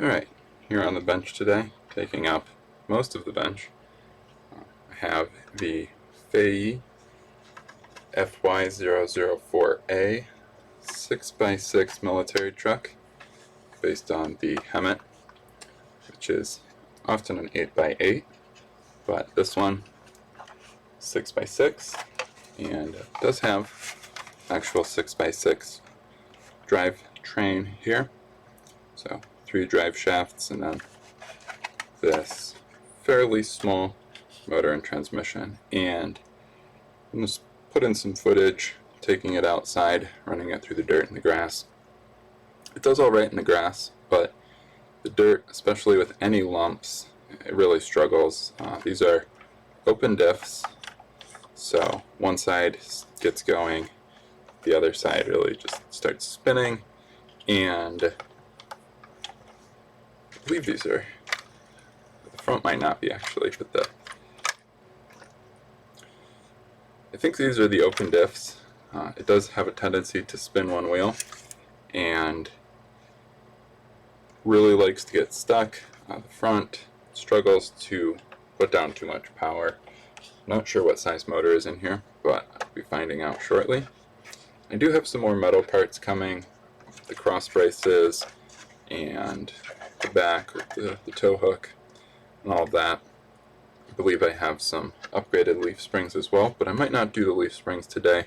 Alright, here on the bench today, taking up most of the bench, I have the Fayee FY004A 6x6 military truck based on the HEMTT, which is often an 8x8, but this one 6x6, and it does have actual 6x6 drive train here, so 3 drive shafts and then this fairly small motor and transmission. And I'm going to put in some footage taking it outside, running it through the dirt and the grass. It does alright in the grass, but the dirt, especially with any lumps, it really struggles. These are open diffs, so one side gets going, the other side really just starts spinning, and I believe these are, the front might not be actually, but I think these are the open diffs. It does have a tendency to spin one wheel and really likes to get stuck. The front struggles to put down too much power. Not sure what size motor is in here, but I'll be finding out shortly. I do have some more metal parts coming, the cross braces and the back with the tow hook and all of that. I believe I have some upgraded leaf springs as well, but I might not do the leaf springs today. I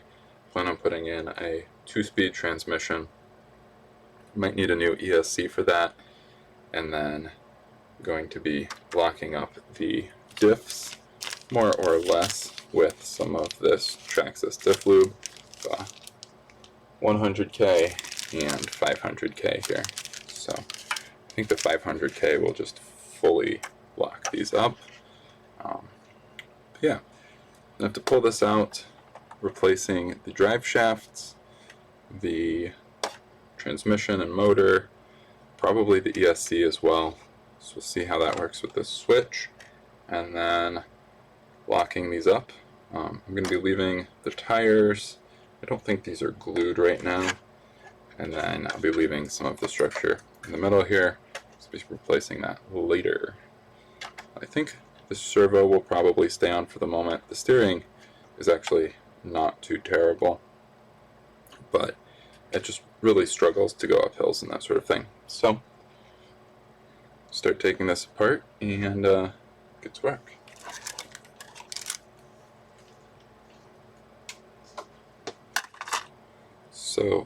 plan on putting in a 2-speed transmission. Might need a new ESC for that, and then I'm going to be locking up the diffs more or less with some of this Traxxas diff lube, 100K and 500K here. So I think the 500K will just fully lock these up. Yeah, I have to pull this out, replacing the drive shafts, the transmission and motor, probably the ESC as well. So we'll see how that works with this switch, and then locking these up. I'm going to be leaving the tires. I don't think these are glued right now, and then I'll be leaving some of the structure in the middle here. So I'll be replacing that later. I think the servo will probably stay on for the moment. The steering is actually not too terrible, but it just really struggles to go up hills and that sort of thing. So start taking this apart and get to work.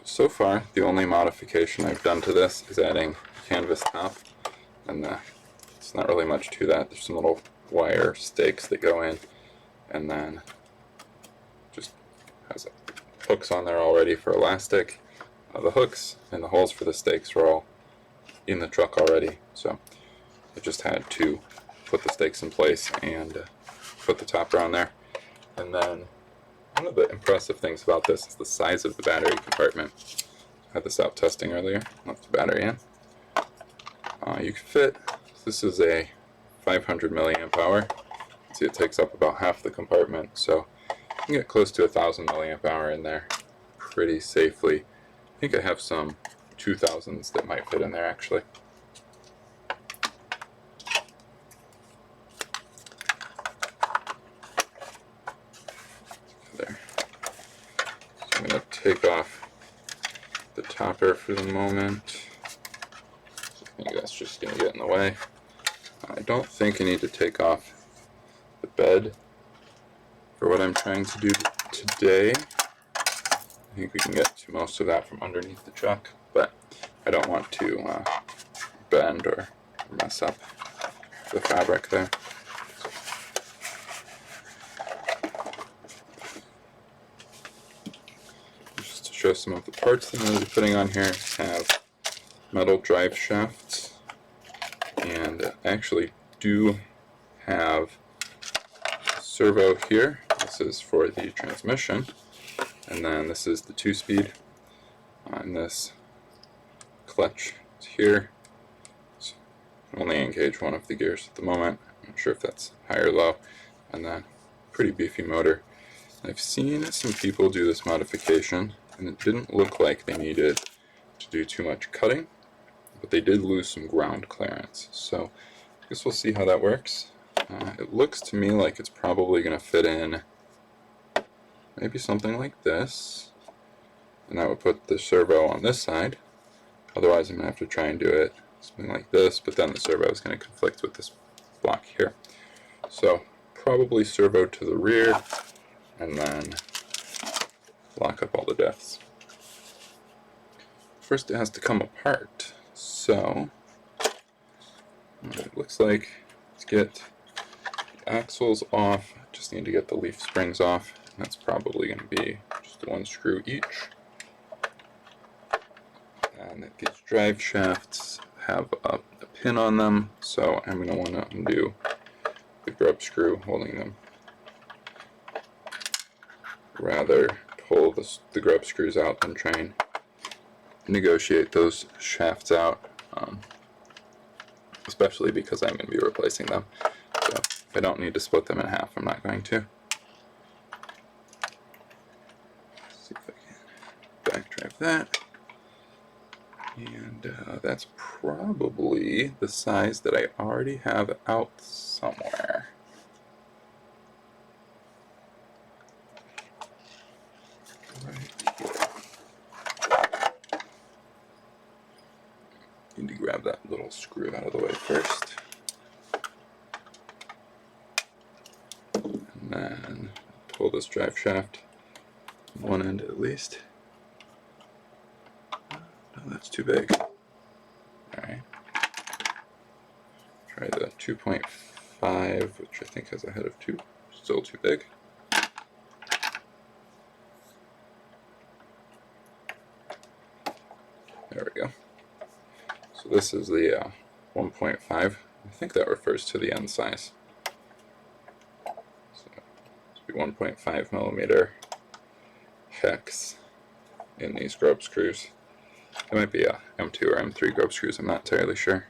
So far the only modification I've done to this is adding a canvas top, and it's not really much to that. There's some little wire stakes that go in, and then just has hooks on there already for elastic. The hooks and the holes for the stakes are all in the truck already, so I just had to put the stakes in place and put the top around there. And then one of the impressive things about this is the size of the battery compartment. I had this out testing earlier, left the battery in. You can fit, this is a 500 milliamp hour. See, it takes up about half the compartment, so you can get close to 1,000 milliamp hour in there pretty safely. I think I have some 2000s that might fit in there actually. There. So I'm going to take off the topper for the moment. I think that's just going to get in the way. I don't think I need to take off the bed for what I'm trying to do today. I think we can get to most of that from underneath the truck, but I don't want to bend or mess up the fabric there. Just to show some of the parts that I'm going to be putting on here, I have metal drive shafts, and I actually do have a servo here. This is for the transmission, and then this is the 2-speed, and this clutch is here. So I can only engage one of the gears at the moment. I'm not sure if that's high or low, and then pretty beefy motor. I've seen some people do this modification, and it didn't look like they needed to do too much cutting. but they did lose some ground clearance. So I guess we'll see how that works. It looks to me like it's probably going to fit in maybe something like this, and that would put the servo on this side. Otherwise I'm going to have to try and do it something like this, but then the servo is going to conflict with this block here. So probably servo to the rear, and then lock up all the diffs. First it has to come apart, so it looks like let's get the axles off. Just need to get the leaf springs off, and that's probably going to be just one screw each. And these drive shafts have a pin on them, so I'm going to want to undo the grub screw holding them. Rather pull the grub screws out than try and negotiate those shafts out, especially because I'm going to be replacing them. So if I don't need to split them in half, I'm not going to. Let's see if I can backdrive that. And that's probably the size that I already have out somewhere. Right here. Need to grab that little screw out of the way first. And then pull this drive shaft on one end at least. No, that's too big. Alright. Try the 2.5, which I think has a head of 2. Still too big. There we go. So this is the 1.5. I think that refers to the end size. So it's be 1.5 millimeter hex in these grub screws. It might be a M2 or M3 grub screws, I'm not entirely sure.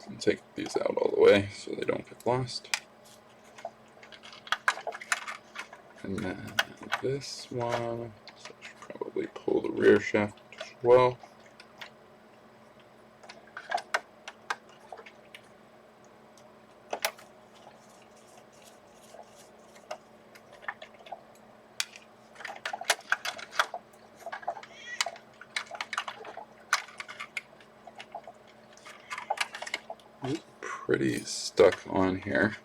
And take these out all the way so they don't get lost. And then this one, so I should probably pull the rear shaft as well. It's pretty stuck on here.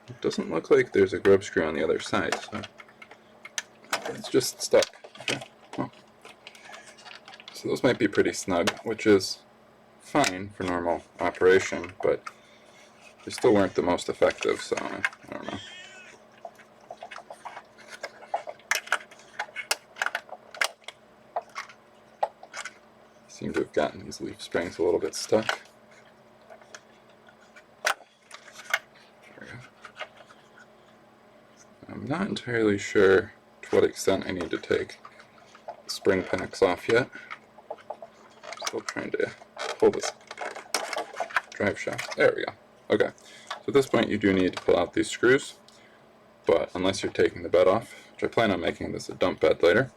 It doesn't look like there's a grub screw on the other side, so it's just stuck. Okay. Well, so those might be pretty snug, which is fine for normal operation, but they still weren't the most effective, so I don't know. Seem to have gotten these leaf springs a little bit stuck. I'm not entirely sure to what extent I need to take the spring packs off yet. Still trying to pull this drive shaft. There we go. Okay, so at this point you do need to pull out these screws, but unless you're taking the bed off, which I plan on making this a dump bed later,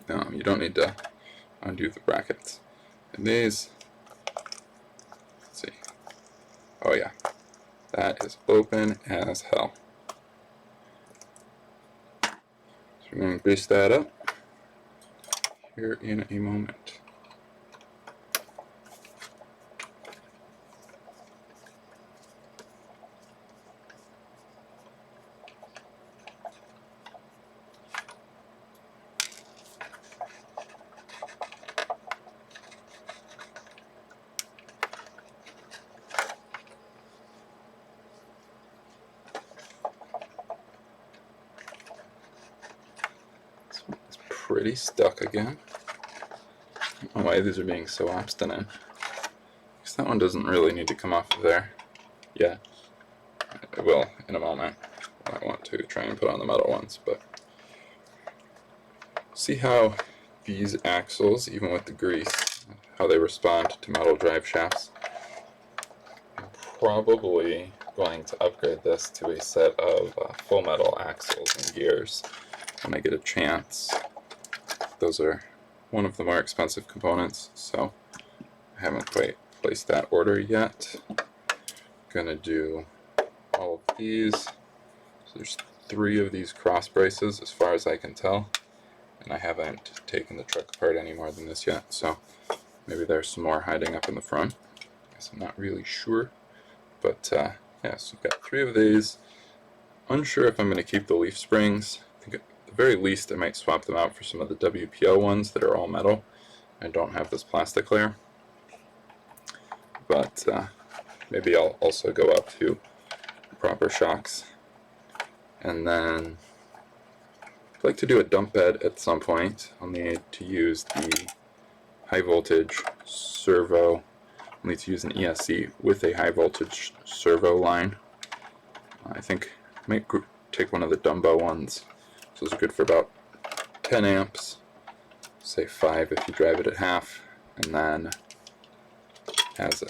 you don't need to undo the brackets. And these, let's see, oh yeah, that is open as hell. So we're going to grease that up here in a moment. Pretty stuck again. I don't know why these are being so obstinate. Because that one doesn't really need to come off of there yet. It will in a moment. I want to try and put on the metal ones, but see how these axles, even with the grease, how they respond to metal drive shafts. I'm probably going to upgrade this to a set of full metal axles and gears when I get a chance. Those are one of the more expensive components, so I haven't quite placed that order yet. Gonna do all of these. So there's 3 of these cross braces as far as I can tell, and I haven't taken the truck apart any more than this yet, so maybe there's some more hiding up in the front. I guess I'm not really sure, but yeah, so we've got 3 of these. Unsure if I'm going to keep the leaf springs. I think at the very least I might swap them out for some of the WPL ones that are all metal and don't have this plastic layer, but maybe I'll also go up to proper shocks. And then I'd like to do a dump bed at some point. I'll need to use the high voltage servo. I'll need to use an ESC with a high voltage servo line. I think I might take one of the Dumbo ones. So those are good for about 10 amps, say 5 if you drive it at half, and then has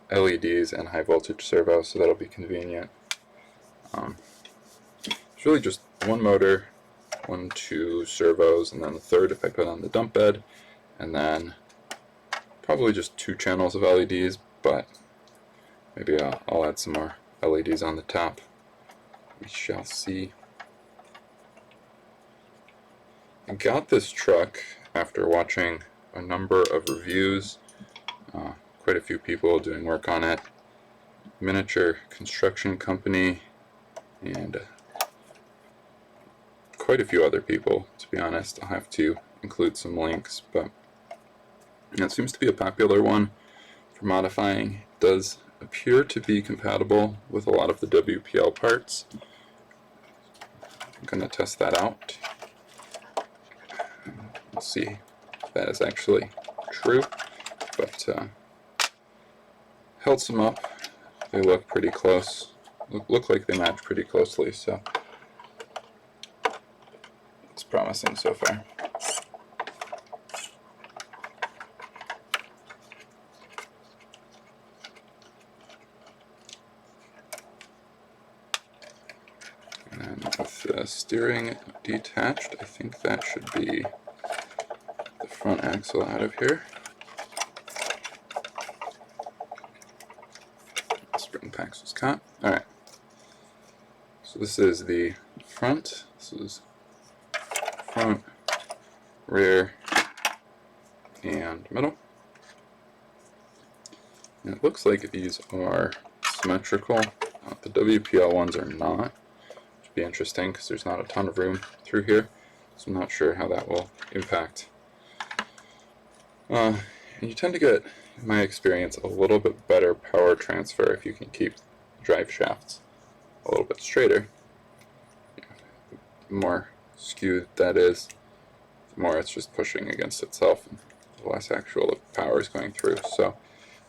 LEDs and high voltage servo, so that'll be convenient. It's really just one motor, 2 servos, and then the third if I put on the dump bed, and then probably just 2 channels of LEDs, but maybe I'll add some more LEDs on the top. We shall see. I got this truck after watching a number of reviews, quite a few people doing work on it, miniature construction company, and quite a few other people, to be honest. I'll have to include some links, but it seems to be a popular one for modifying. It does appear to be compatible with a lot of the WPL parts. I'm going to test that out. We'll see if that is actually true, but held some up. They look pretty close. Look like they match pretty closely, so it's promising so far. And then with the steering detached, I think that should be the front axle out of here. Spring packs was caught. Alright. So this is the front. This is front, rear, and middle. And it looks like these are symmetrical. The WPL ones are not, which would be interesting because there's not a ton of room through here, so I'm not sure how that will impact. And you tend to get, in my experience, a little bit better power transfer if you can keep drive shafts a little bit straighter. The more skewed that is, the more it's just pushing against itself, and the less actual power is going through. So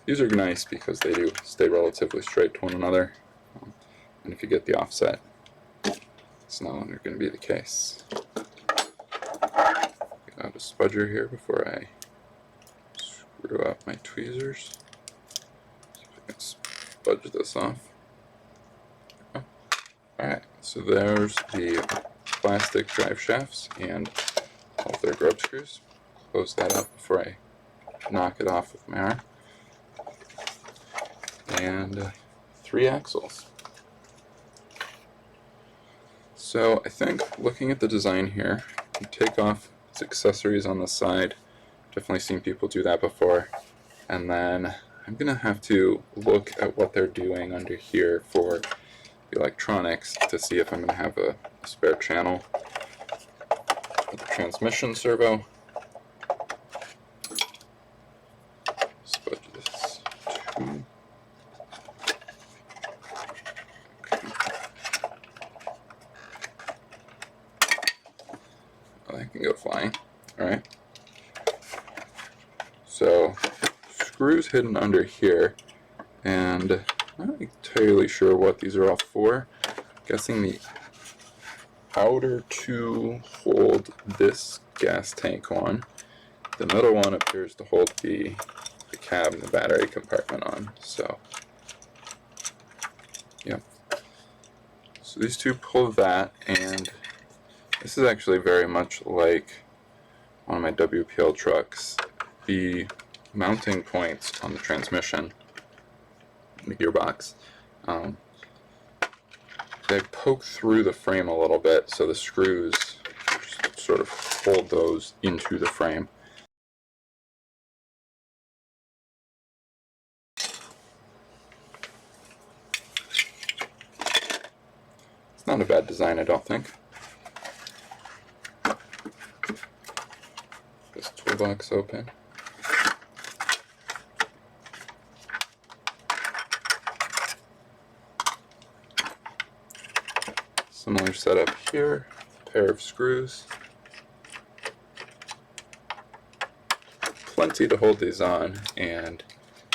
these are nice because they do stay relatively straight to one another, and if you get the offset, it's no longer going to be the case. Get out a spudger here before I screw up my tweezers. See if I can spudge this off. Oh. Alright, so there's the plastic drive shafts and all of their grub screws. Close that up before I knock it off with my arm. And 3 axles. So I think, looking at the design here, you take off its accessories on the side. Definitely seen people do that before. And then I'm going to have to look at what they're doing under here for the electronics to see if I'm going to have a spare channel for the transmission servo. Spudge this too. Oh, that can go flying. Alright. So, screws hidden under here, and I'm not entirely sure what these are all for. I'm guessing the outer 2 hold this gas tank on, The middle one appears to hold the cab and the battery compartment on. So, yeah. So these two pull that, and this is actually very much like one of my WPL trucks. The mounting points on the transmission, the gearbox, they poke through the frame a little bit, so the screws sort of hold those into the frame. It's not a bad design, I don't think. This toolbox open. Similar setup here, pair of screws. Plenty to hold these on, and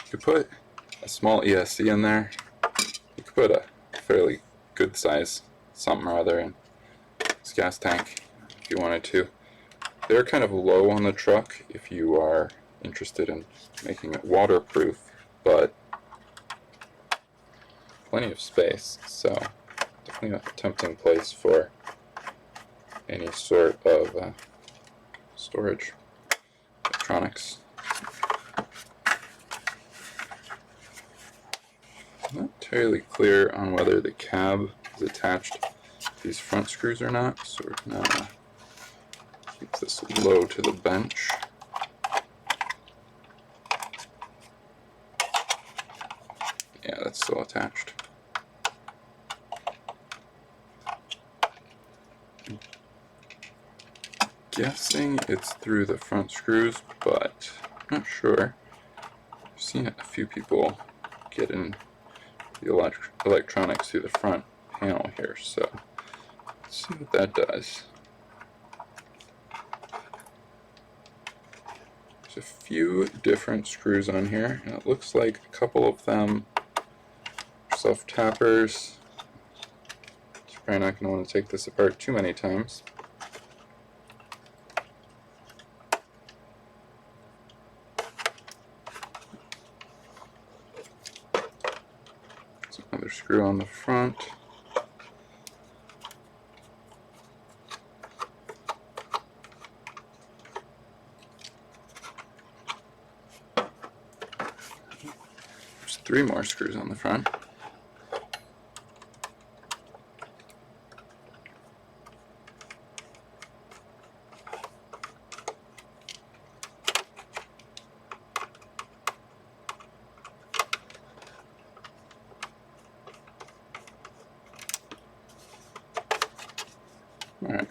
you could put a small ESC in there. You could put a fairly good size something or other in this gas tank if you wanted to. They're kind of low on the truck if you are interested in making it waterproof, but plenty of space, so definitely a tempting place for any sort of storage electronics. I'm not entirely clear on whether the cab is attached to these front screws or not, so we're going to keep this low to the bench. Yeah, that's still attached. Guessing it's through the front screws, but I'm not sure. I've seen a few people get in the electronics through the front panel here, so let's see what that does. There's a few different screws on here, and it looks like a couple of them are self-tappers. You're probably not going to want to take this apart too many times. Another screw on the front. There's 3 more screws on the front. Alright.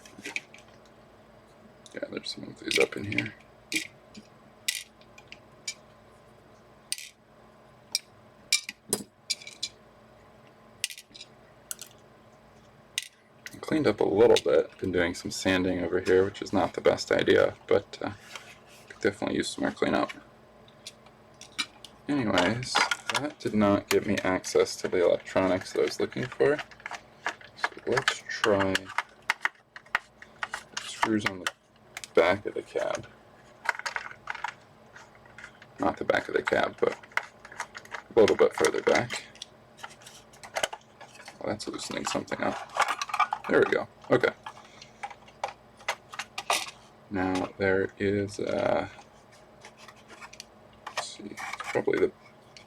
Yeah, there's some of these up in here. I cleaned up a little bit. Been doing some sanding over here, which is not the best idea, but could definitely use some more cleanup. Anyways, that did not get me access to the electronics that I was looking for. So let's try the screws on the back of the cab. Not the back of the cab, but a little bit further back. Well, that's loosening something up. There we go. Okay. Now there is, let's see, probably the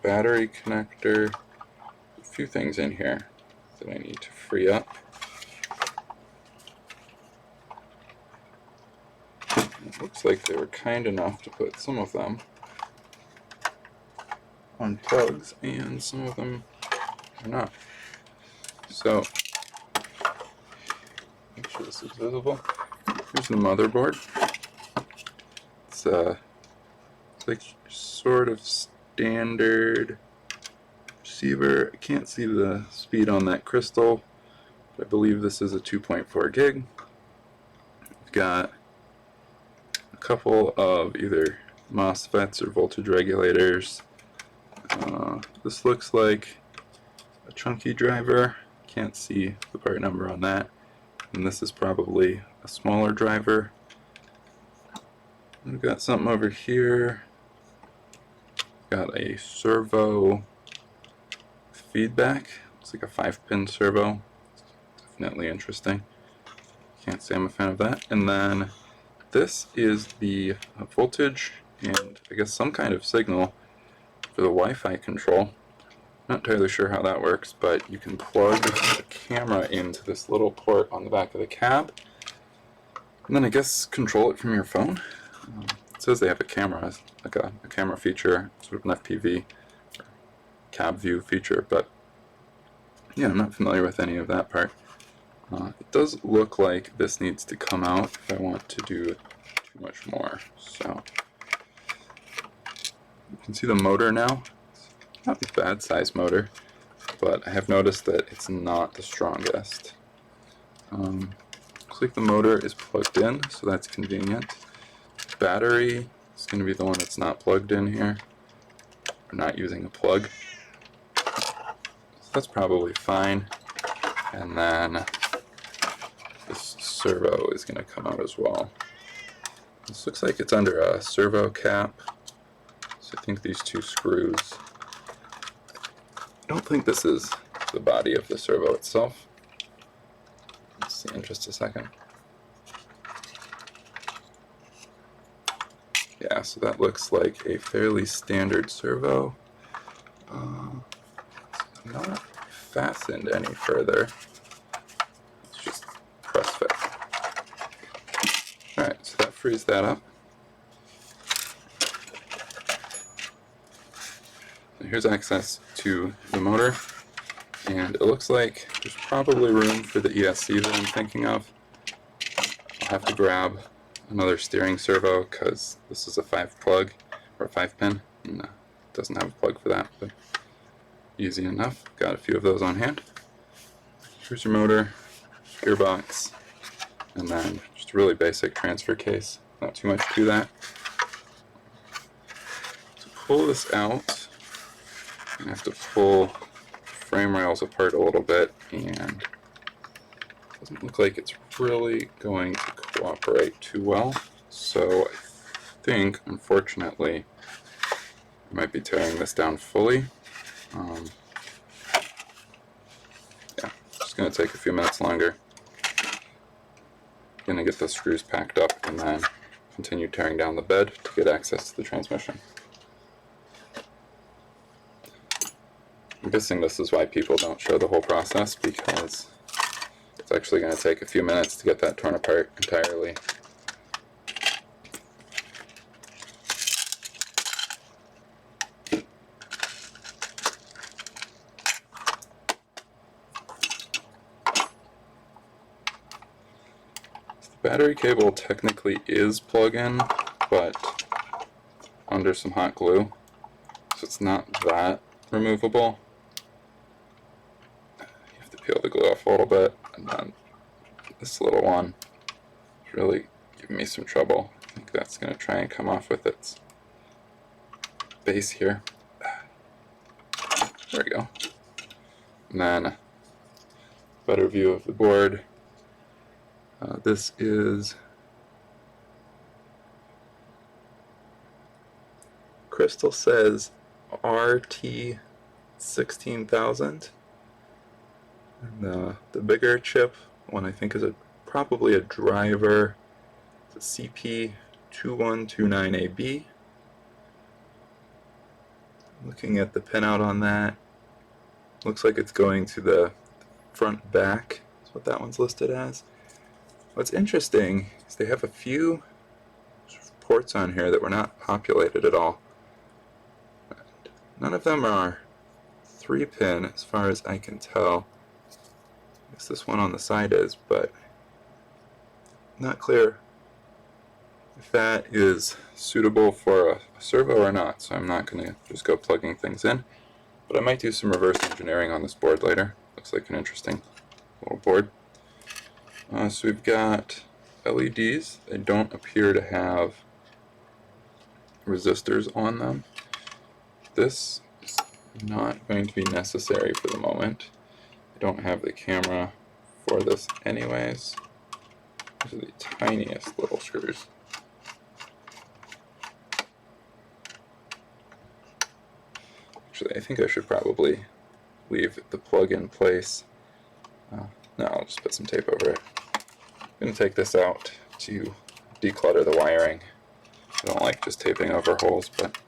battery connector. A few things in here that I need to free up. It looks like they were kind enough to put some of them on plugs, and some of them are not. So, make sure this is visible. Here's the motherboard. It's like sort of standard receiver. I can't see the speed on that crystal, but I believe this is a 2.4 gig. We've got a couple of either MOSFETs or voltage regulators. This looks like a chunky driver. Can't see the part number on that. And this is probably a smaller driver. We've got something over here. Got a servo feedback. Looks like a 5-pin servo. Definitely interesting. Can't say I'm a fan of that. And then this is the voltage and I guess some kind of signal for the Wi-Fi control. Not entirely sure how that works, but you can plug the camera into this little port on the back of the cab, and then I guess control it from your phone. It says they have a camera, like a camera feature, sort of an FPV, or cab view feature, but yeah, I'm not familiar with any of that part. It does look like this needs to come out if I want to do too much more. So you can see the motor now. It's not a bad size motor, but I have noticed that it's not the strongest. Looks like the motor is plugged in, so that's convenient. Battery is going to be the one that's not plugged in here. We're not using a plug. So that's probably fine. And then this servo is going to come out as well. This looks like it's under a servo cap. So I think these two screws. I don't think this is the body of the servo itself. Let's see in just a second. Yeah, so that looks like a fairly standard servo. It's not fastened any further. It's just press fit. Alright, so that frees that up. And here's access to the motor. And it looks like there's probably room for the ESC that I'm thinking of. I'll have to grab another steering servo because this is a 5-plug or a 5-pin, and it doesn't have a plug for that, but easy enough. Got a few of those on hand. Here's your motor, gearbox, and then just a really basic transfer case. Not too much to that. To pull this out, I'm going to have to pull frame rails apart a little bit, and it doesn't look like it's really going to cooperate too well. So I think, unfortunately, I might be tearing this down fully. Yeah, just going to take a few minutes longer. Going to get the screws packed up and then continue tearing down the bed to get access to the transmission. I'm guessing this is why people don't show the whole process, because it's actually going to take a few minutes to get that torn apart entirely. The battery cable technically is plug-in, but under some hot glue, so it's not that removable. You have to peel the glue off a little bit, and then this little one is really giving me some trouble. I think that's going to try and come off with its base here. There we go. And then better view of the board. This is Crystal says RT 16000, and the bigger chip one I think is probably a driver. It's a CP2129AB. Looking at the pinout on that, looks like it's going to the front back. That's what that one's listed as. What's interesting is they have a few ports on here that were not populated at all. None of them are 3-pin as far as I can tell. I guess this one on the side is, but not clear if that is suitable for a servo or not, so I'm not going to just go plugging things in. But I might do some reverse engineering on this board later. Looks like an interesting little board. So we've got LEDs. They don't appear to have resistors on them. This is not going to be necessary for the moment. I don't have the camera for this anyways. These are the tiniest little screws. Actually, I think I should probably leave the plug in place. No, I'll just put some tape over it. I'm going to take this out to declutter the wiring. I don't like just taping over holes, but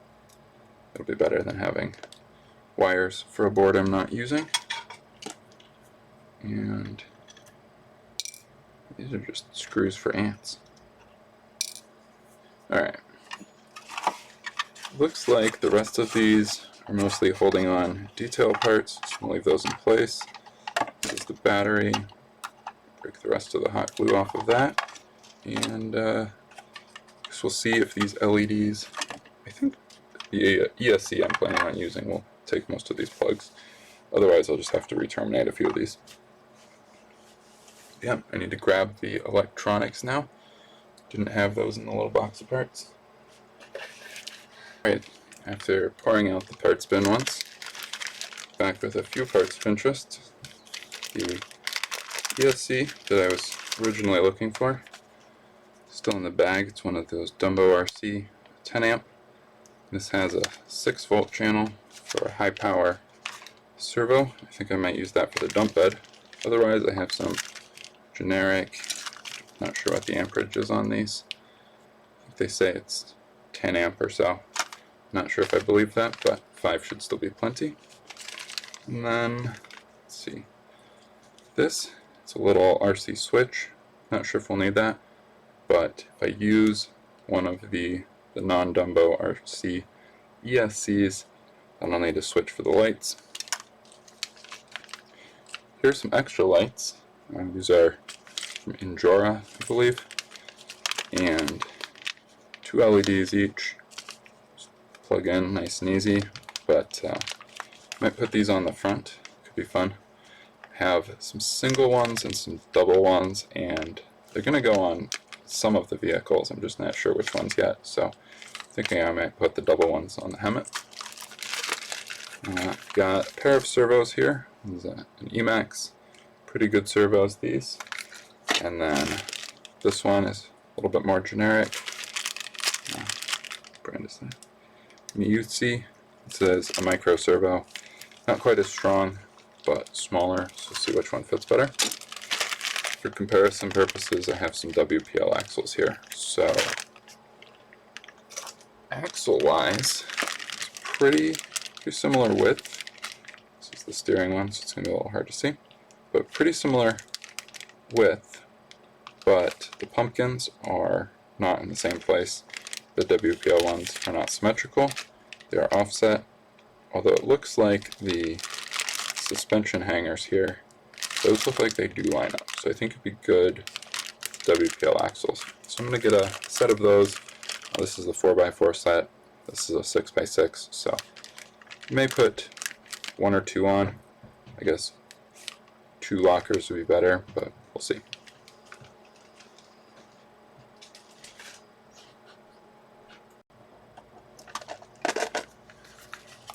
it'll be better than having wires for a board I'm not using. And these are just screws for ants. Alright. Looks like the rest of these are mostly holding on detail parts, so I'm going to leave those in place. This is the battery. Break the rest of the hot glue off of that. And I guess we'll see if these LEDs, I think the ESC I'm planning on using will take most of these plugs. Otherwise I'll just have to re-terminate a few of these. Yep, I need to grab the electronics now. Didn't have those in the little box of parts. Alright, after pouring out the parts bin once, back with a few parts of interest. The ESC that I was originally looking for, still in the bag. It's one of those Dumbo RC 10 amp. This has a 6-volt channel for a high power servo. I think I might use that for the dump bed. Otherwise I have some generic, not sure what the amperage is on these. I think they say it's 10 amp or so. Not sure if I believe that, but 5 should still be plenty. And then, let's see, this, it's a little RC switch. Not sure if we'll need that, but if I use one of the non-Dumbo RC ESCs, then I'll need a switch for the lights. Here's some extra lights. These are from Injora, I believe, and 2 LEDs each. Just plug in nice and easy, but might put these on the front. Could be fun. Have some single ones and some double ones, and they're going to go on some of the vehicles. I'm just not sure which ones yet, so thinking I might put the double ones on the HEMTT. Got a pair of servos here. This is an Emax. Pretty good servos, these. And then this one is a little bit more generic. Brand is that? Miyutsi. It says a micro servo. Not quite as strong, but smaller, so we'll see which one fits better. For comparison purposes, I have some WPL axles here. So, axle-wise, it's pretty similar width. This is the steering one, so it's going to be a little hard to see. But pretty similar width, but the pumpkins are not in the same place. The WPL ones are not symmetrical. They are offset, although it looks like the suspension hangers here, those look like they do line up. So I think it'd be good with WPL axles. So I'm going to get a set of those. This is a 4x4 set. This is a 6x6. So you may put 1 or 2 on. I guess 2 lockers would be better, but we'll see.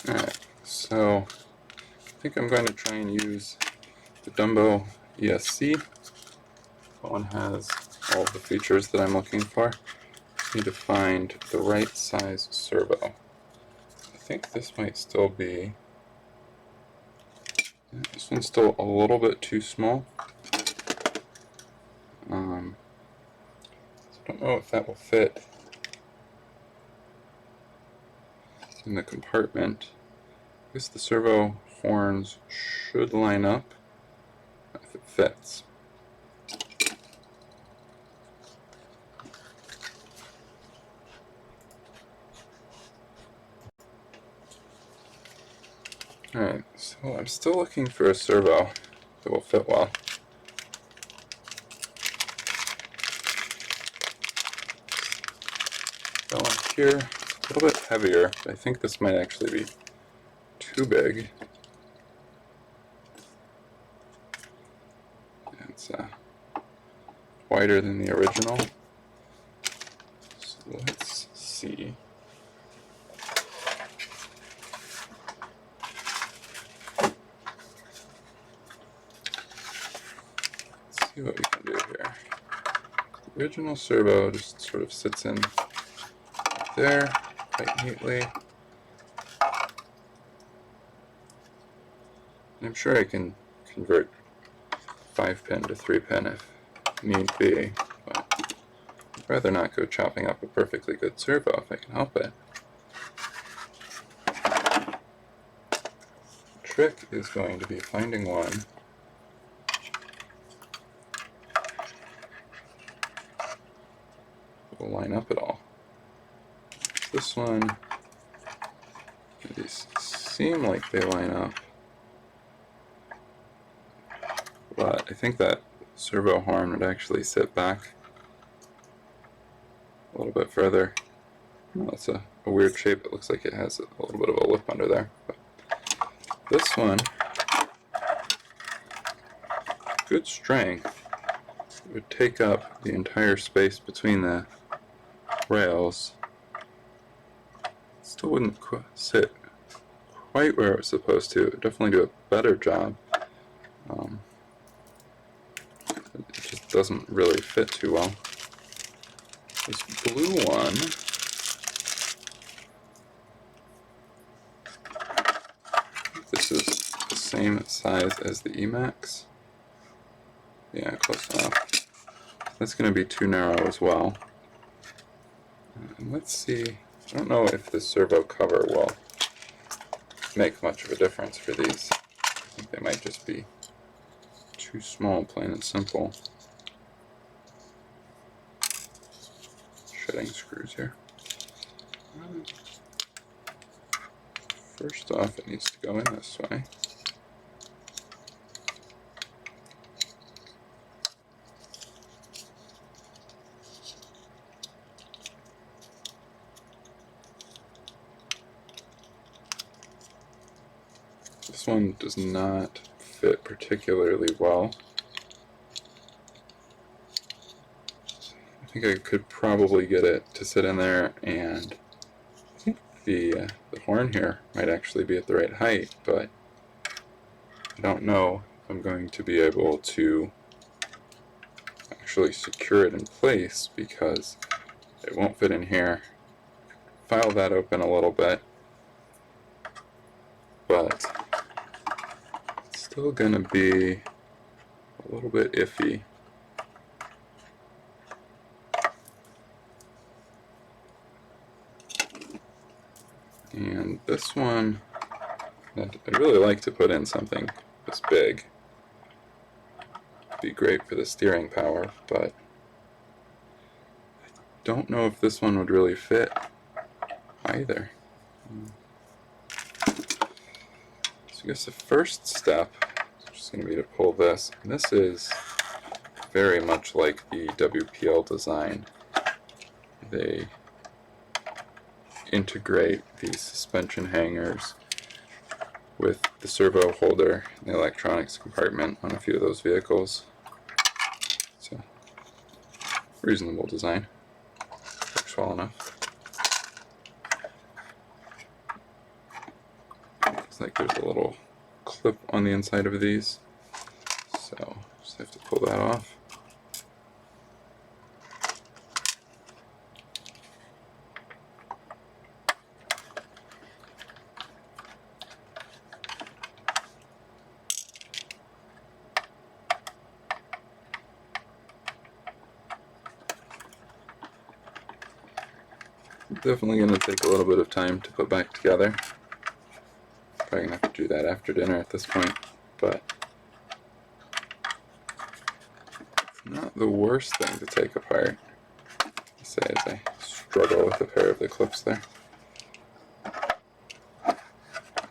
Alright, so I think I'm going to try and use the Dumbo ESC. That one has all of the features that I'm looking for. Need to find the right size servo. I think this might still be, this one's still a little bit too small. So I don't know if that will fit in the compartment. I guess the servo horns should line up if it fits. Alright, so I'm still looking for a servo that will fit well. That one here, it's a little bit heavier, but I think this might actually be too big. It's wider than the original. So let's see. Let's see what we can do here. The original servo just sort of sits in there quite neatly. I'm sure I can convert 5-pin to 3-pin if need be, but I'd rather not go chopping up a perfectly good servo if I can help it. The trick is going to be finding one that will line up at all. This one, these seem like they line up, but I think that servo horn would actually sit back a little bit further. Well, that's a weird shape. It looks like it has a little bit of a lip under there. But this one, good strength, it would take up the entire space between the rails. Still wouldn't sit quite where it was supposed to. It would definitely do a better job. It just doesn't really fit too well. This blue one, this is the same size as the Emax. Yeah, close enough. That's going to be too narrow as well. And let's see, I don't know if the servo cover will make much of a difference for these. I think they might just be too small, plain and simple. Shedding screws here. First off, it needs to go in this way. This one does not fit particularly well. I think I could probably get it to sit in there, and I think the horn here might actually be at the right height, but I don't know if I'm going to be able to actually secure it in place because it won't fit in here. File that open a little bit, but it's still going to be a little bit iffy. And this one, I'd really like to put in something this big. It'd be great for the steering power, but I don't know if this one would really fit either. So I guess the first step is just going to be to pull this. And this is very much like the WPL design. They integrate these suspension hangers with the servo holder and the electronics compartment on a few of those vehicles. It's a reasonable design. Works well enough. Looks like there's a little clip on the inside of these, so just have to pull that off. Definitely going to take a little bit of time to put back together. Probably going to have to do that after dinner at this point, but it's not the worst thing to take apart, I say as I struggle with a pair of the clips there.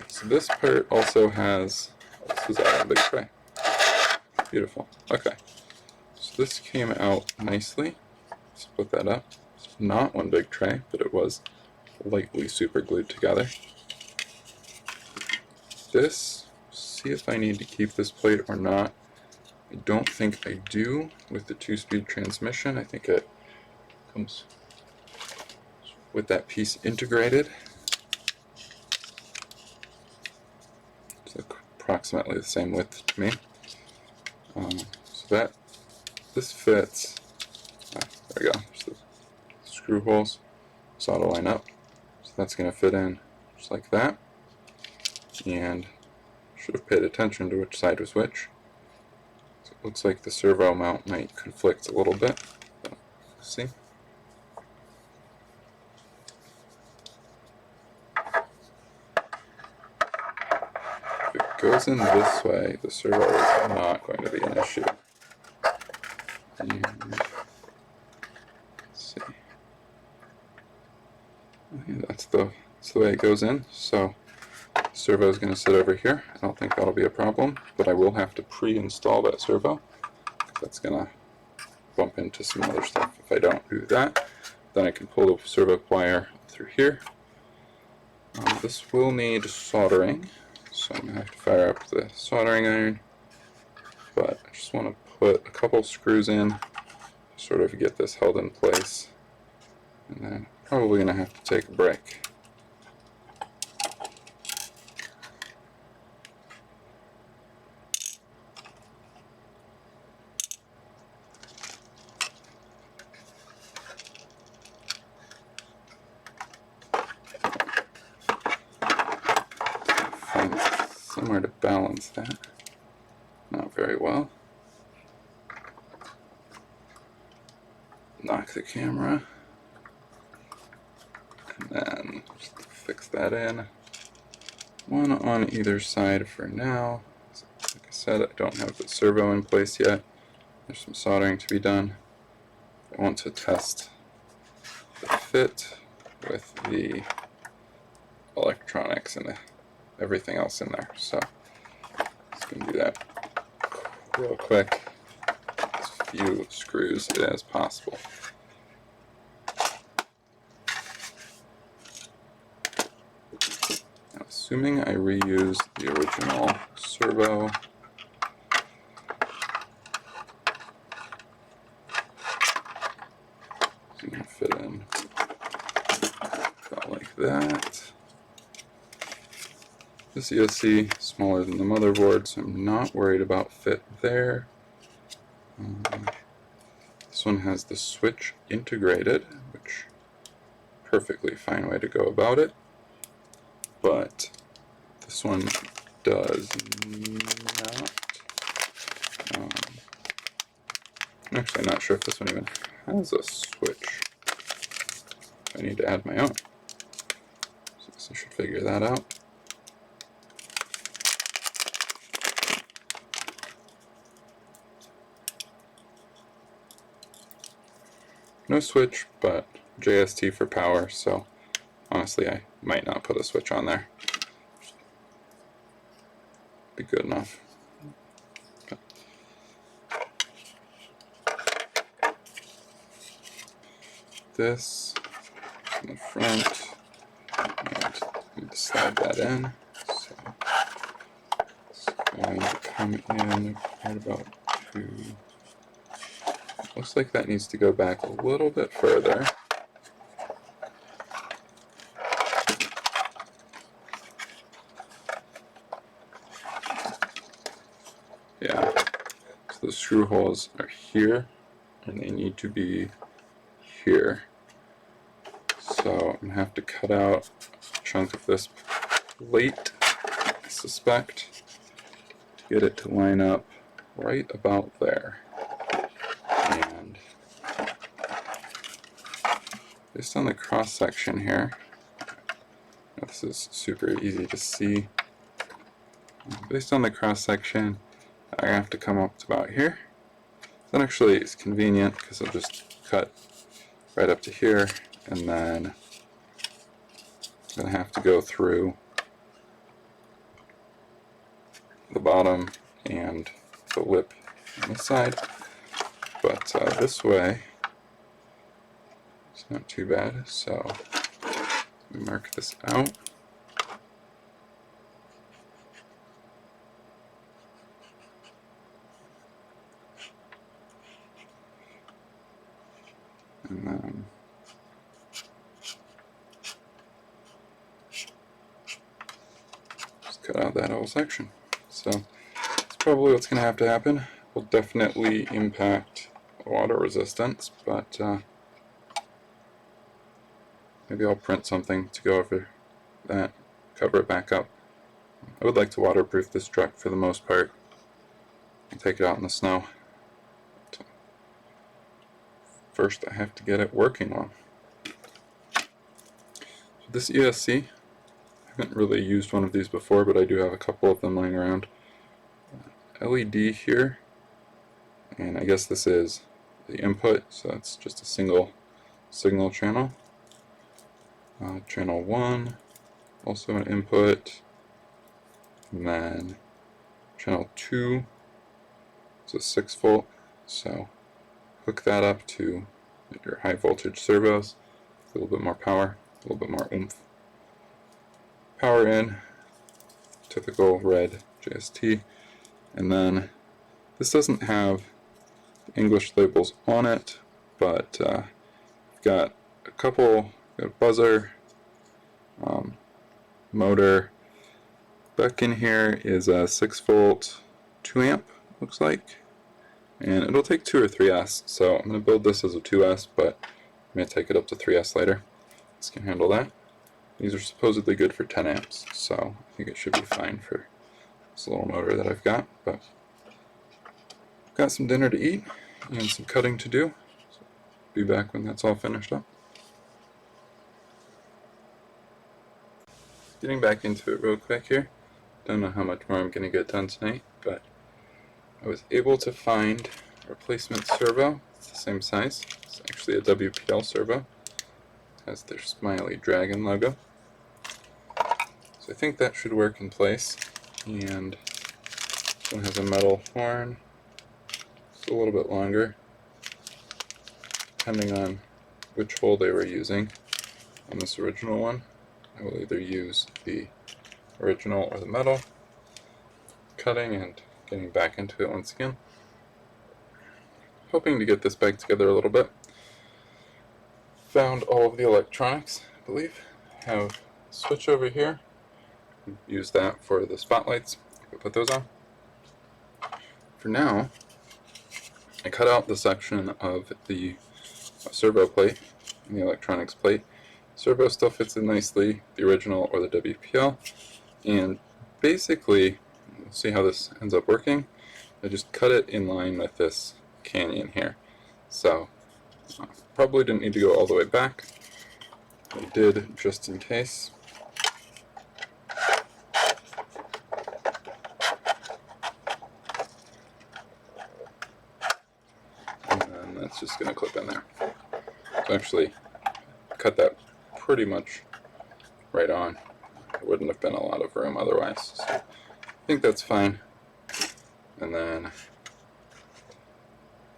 So this part also has, this is out of a big tray. Beautiful. Okay. So this came out nicely. Split that up. It's not one big tray, but it was lightly super glued together. This, see if I need to keep this plate or not. I don't think I do with the 2-speed transmission. I think it comes with that piece integrated. It's approximately the same width to me. So this fits. There we go. Just the screw holes. So it'll line up. So that's going to fit in just like that. And Should have paid attention to which side was which. So it looks like the servo mount might conflict a little bit. But see? If it goes in this way, the servo is not going to be an issue. And let's see. Okay, that's the way it goes in. So the servo is going to sit over here. I don't think that'll be a problem, but I will have to pre-install that servo. That's going to bump into some other stuff. If I don't do that, then I can pull the servo plier through here. This will need soldering, so I'm going to have to fire up the soldering iron, but I just want to put a couple screws in to sort of get this held in place, and then probably going to have to take a break. Find somewhere to balance that. Not very well. Knock the camera, and then just fix that in. One on either side for now. Like I said, I don't have the servo in place yet. There's some soldering to be done. I want to test the fit with the electronics and everything else in there. So just going to do that real quick. As few screws as possible. Now, assuming I reuse the original servo, it's going to fit in about like that. This ESC is smaller than the motherboard, so I'm not worried about fit there. This one has the switch integrated, which perfectly fine way to go about it. But this one does not. I'm actually not sure if this one even has a switch. I need to add my own. So I should figure that out. No switch, but JST for power, so honestly I might not put a switch on there. Be good enough. Okay. This in the front, and need to slide that in. So it's going to come in right about to. Looks like that needs to go back a little bit further. Yeah, so the screw holes are here, and they need to be here. So I'm going to have to cut out a chunk of this plate, I suspect, to get it to line up right about there. And based on the cross section here, this is super easy to see. Based on the cross section, I have to come up to about here. That actually is convenient because I'll just cut right up to here, and then I'm going to have to go through the bottom and the lip on the side. But this way, it's not too bad. So we mark this out. And then just cut out that whole section. So that's probably what's going to have to happen. Will definitely impact water resistance, but maybe I'll print something to go over that, cover it back up. I would like to waterproof this truck for the most part and take it out in the snow. But first I have to get it working well. So this ESC, I haven't really used one of these before, but I do have a couple of them laying around. LED here, and I guess this is the input, so it's just a single signal channel. Channel 1, also an input, and then channel 2 is a 6 volt, so hook that up to your high voltage servos, a little bit more power, a little bit more oomph. Power in, typical red JST, and then this doesn't have English labels on it, but we've got a couple, got a buzzer, motor. Back in here is a 6 volt 2 amp, looks like, and it'll take 2 or 3S, so I'm going to build this as a 2S, but I'm going to take it up to 3S later. This can handle that. These are supposedly good for 10 amps, so I think it should be fine for this little motor that I've got. But I've got some dinner to eat and some cutting to do. So be back when that's all finished up. Getting back into it real quick here. Don't know how much more I'm going to get done tonight, but I was able to find a replacement servo. It's the same size. It's actually a WPL servo. It has their smiley dragon logo. So I think that should work in place. And this one has a metal horn. It's a little bit longer, depending on which hole they were using. On this original one, I will either use the original or the metal. Cutting and getting back into it once again. Hoping to get this back together a little bit. Found all of the electronics, I believe. Have a switch over here. Use that for the spotlights. Put those on. For now, I cut out the section of the servo plate and the electronics plate. Servo still fits in nicely, the original or the WPL, and basically, we'll see how this ends up working. I just cut it in line with this canyon here. So, probably didn't need to go all the way back. I did just in case. And then that's just going to clip in there. So actually, cut that pretty much right on. There wouldn't have been a lot of room otherwise. So I think that's fine. And then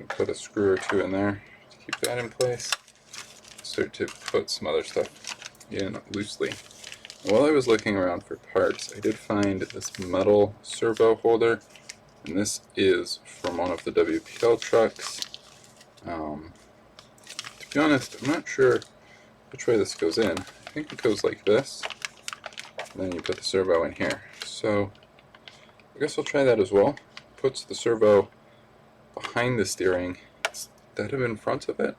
put a screw or two in there to keep that in place. Start to put some other stuff in loosely. And while I was looking around for parts, I did find this metal servo holder, and this is from one of the WPL trucks. To be honest, I'm not sure which way this goes in. I think it goes like this, and then you put the servo in here. So I guess I'll try that as well. Puts the servo behind the steering instead of in front of it.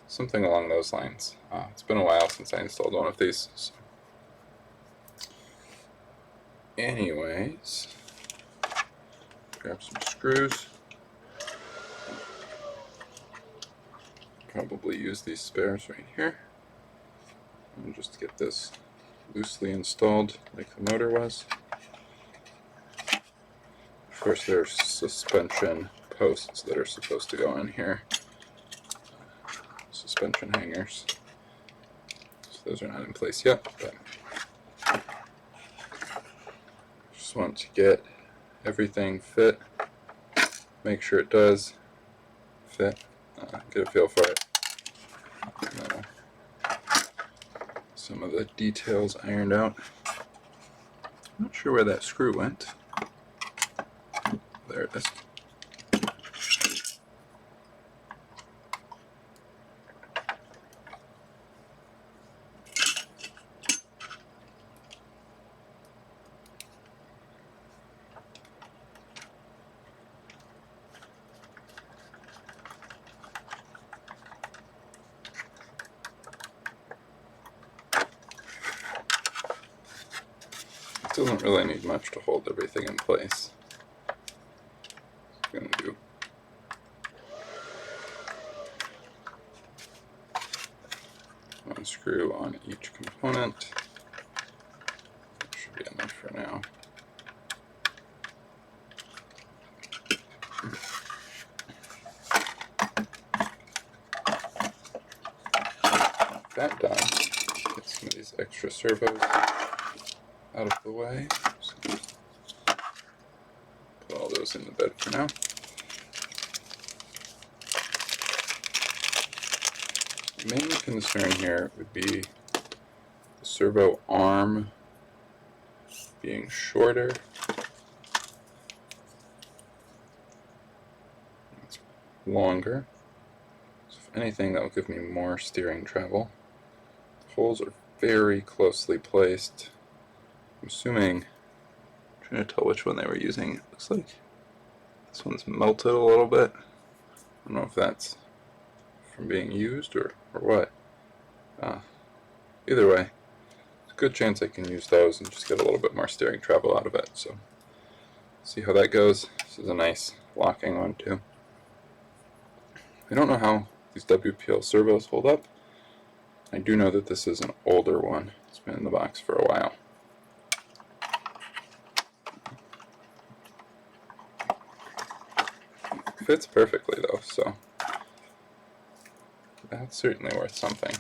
Something along those lines. It's been a while since I installed one of these. So. Anyways, grab some screws. Probably use these spares right here. And just get this loosely installed like the motor was. Of course, there's suspension posts that are supposed to go in here. Suspension hangers. So those are not in place yet, but just want to get everything fit. Make sure it does fit. Get a feel for it. Some of the details ironed out. I'm not sure where that screw went. There it is. doesn't really need much to hold everything in place. I'm going to do one screw on each component. That should be enough for now. That done, get some of these extra servos out of the way. Just gonna put all those in the bed for now. The main concern here would be the servo arm being shorter. It's longer. So if anything, that will give me more steering travel. The holes are very closely placed. I'm assuming, I'm trying to tell which one they were using. It looks like this one's melted a little bit. I don't know if that's from being used or what. Either way, it's a good chance I can use those and just get a little bit more steering travel out of it. So, see how that goes. This is a nice locking one too. I don't know how these WPL servos hold up. I do know that this is an older one. It's been in the box for a while. It fits perfectly though, so that's certainly worth something.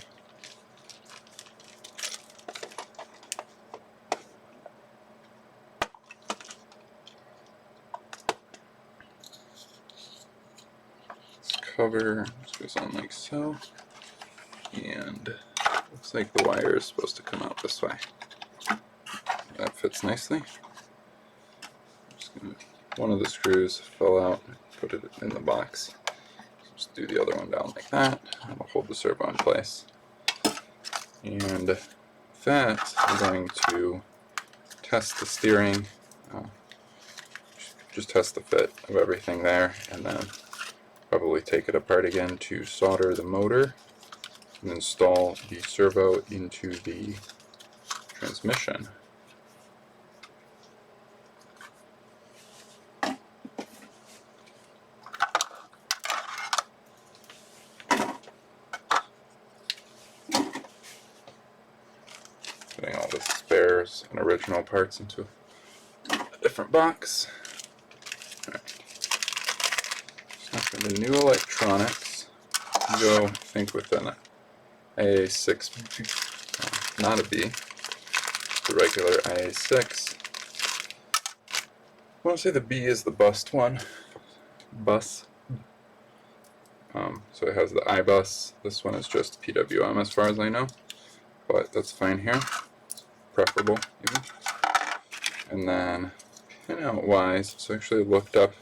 Cover just goes on like so, and looks like the wire is supposed to come out this way. That fits nicely. One of the screws fell out, put it in the box. Just do the other one down like that, and it'll hold the servo in place. And with that, I'm going to test the steering, just test the fit of everything there, and then probably take it apart again to solder the motor and install the servo into the transmission. Putting all the spares and original parts into a different box. For the new electronics, go, I think, with an IA6, not a B, the regular IA6. I want to say the B is the bust one. So it has the iBus. This one is just PWM as far as I know, but that's fine here. It's preferable even. And then pinout wise, so I actually looked up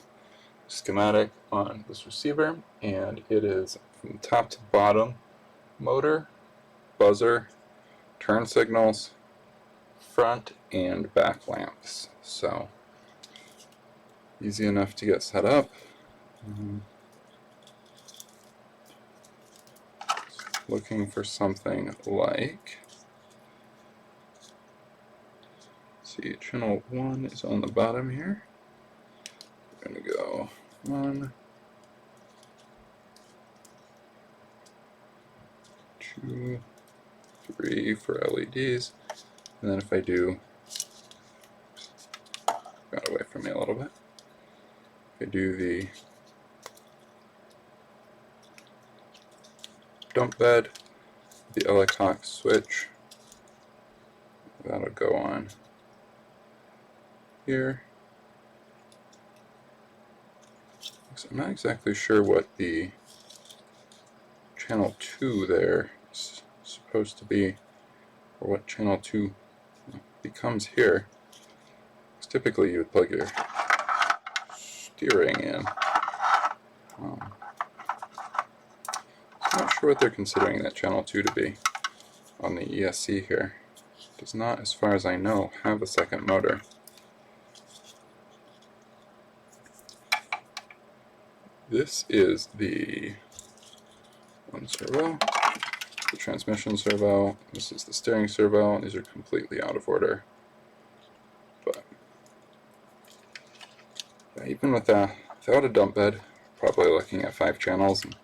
schematic on this receiver, and it is from top to bottom: motor, buzzer, turn signals, front and back lamps. So easy enough to get set up. Looking for something like, see, channel 1 is on the bottom here. We're going to go 1, 2, 3 for LEDs, and then if I do, got away from me a little bit, if I do the dump bed, the Ellicock switch, that'll go on here. So I'm not exactly sure what the channel 2 there is supposed to be, or what channel 2 becomes here. Because typically you would plug your steering in. I'm not sure what they're considering that channel 2 to be on the ESC here. It does not, as far as I know, have a second motor. This is the one servo, the transmission servo, this is the steering servo, and these are completely out of order. even without a dump bed, probably looking at 5 channels and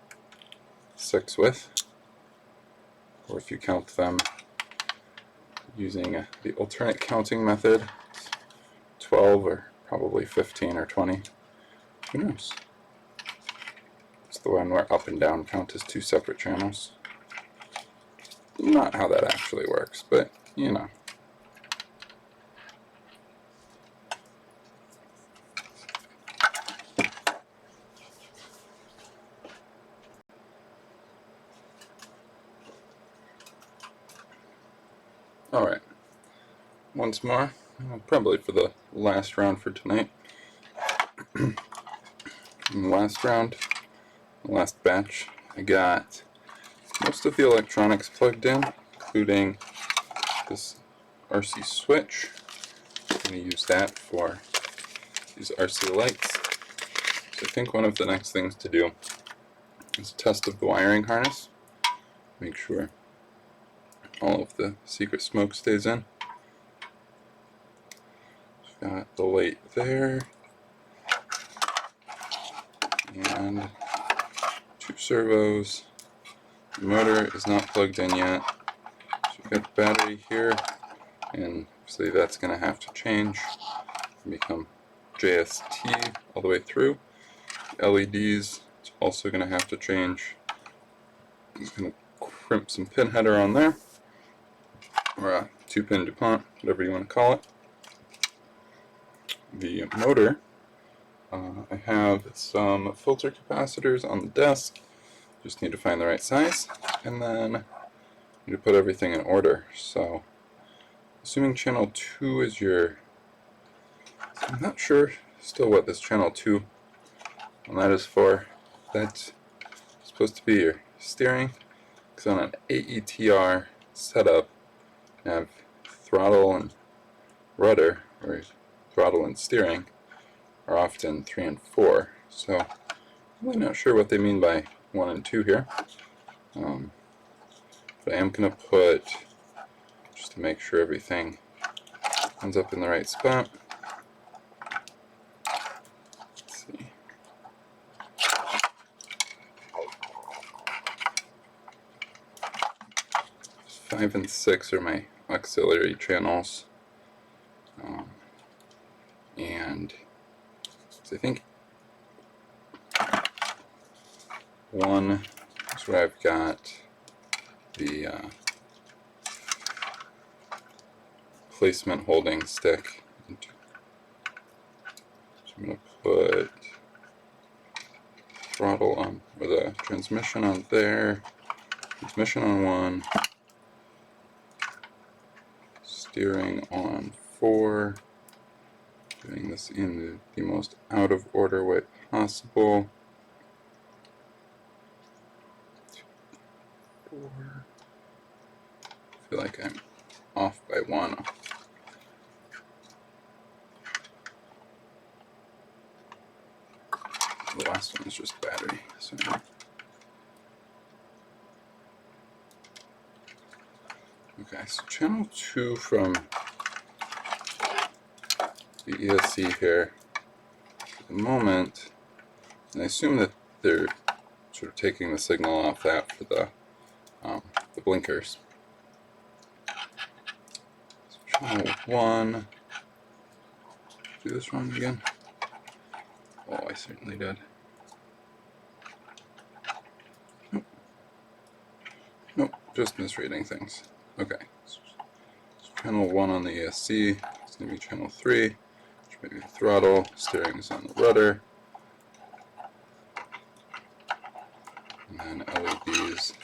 6 width, or if you count them using the alternate counting method, 12 or probably 15 or 20. Who knows? It's the one where up and down count as 2 separate channels. Not how that actually works, but you know. Alright, once more, probably for the last round for tonight. In the last round, the last batch, I got most of the electronics plugged in, including this RC switch. I'm going to use that for these RC lights. So I think one of the next things to do is a test of the wiring harness. Make sure all of the secret smoke stays in. Got the light there, and 2 servos. The motor is not plugged in yet. So we've got the battery here, and obviously that's going to have to change and become JST all the way through. The LEDs, it's also going to have to change. I'm just going to crimp some pin header on there, or a 2-pin DuPont, whatever you want to call it. The motor, I have some filter capacitors on the desk, just need to find the right size, and then I need to put everything in order. So, assuming channel 2 is your, I'm not sure still what this channel 2 and that is for. That's supposed to be your steering, because on an AETR setup, you have throttle and rudder, or throttle and steering, are often 3 and 4. So I'm really not sure what they mean by 1 and 2 here. But I am going to put, just to make sure everything ends up in the right spot. Let's see. 5 and 6 are my auxiliary channels. And so I think 1 is where I've got the placement holding stick. So I'm going to put throttle on, or the transmission on there, transmission on 1, steering on 4, doing this in the most out of order way possible. 4. I feel like I'm off by 1. The last one is just battery. So okay, so channel 2 from the ESC here at the moment, and I assume that they're sort of taking the signal off that for the blinkers. So channel 1, do this wrong again? Oh, I certainly did. Nope, just misreading things. Okay, so channel 1 on the ESC, it's going to be channel 3, which may be the throttle, steering is on the rudder, and then LEDs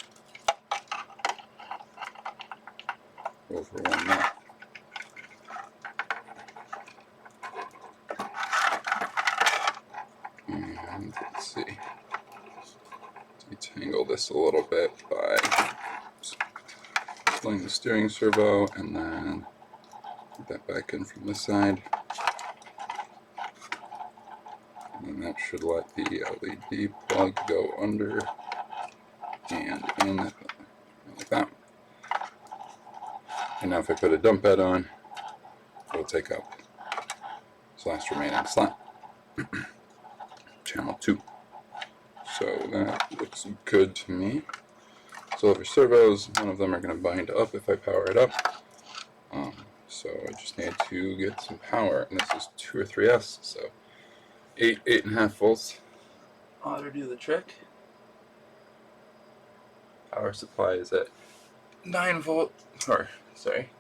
over 1 knot. And let's see, detangle this a little bit by pulling the steering servo and then put that back in from this side. And then that should let the LED plug go under and in like that. And now if I put a dump bed on, it'll take up this last remaining slot. channel 2. So that looks good to me. So over servos, none of them are going to bind up if I power it up. So I just need to get some power, and this is 2 or 3S, so 8.5 volts ought to do the trick. Power supply is at 9 volt, or sorry,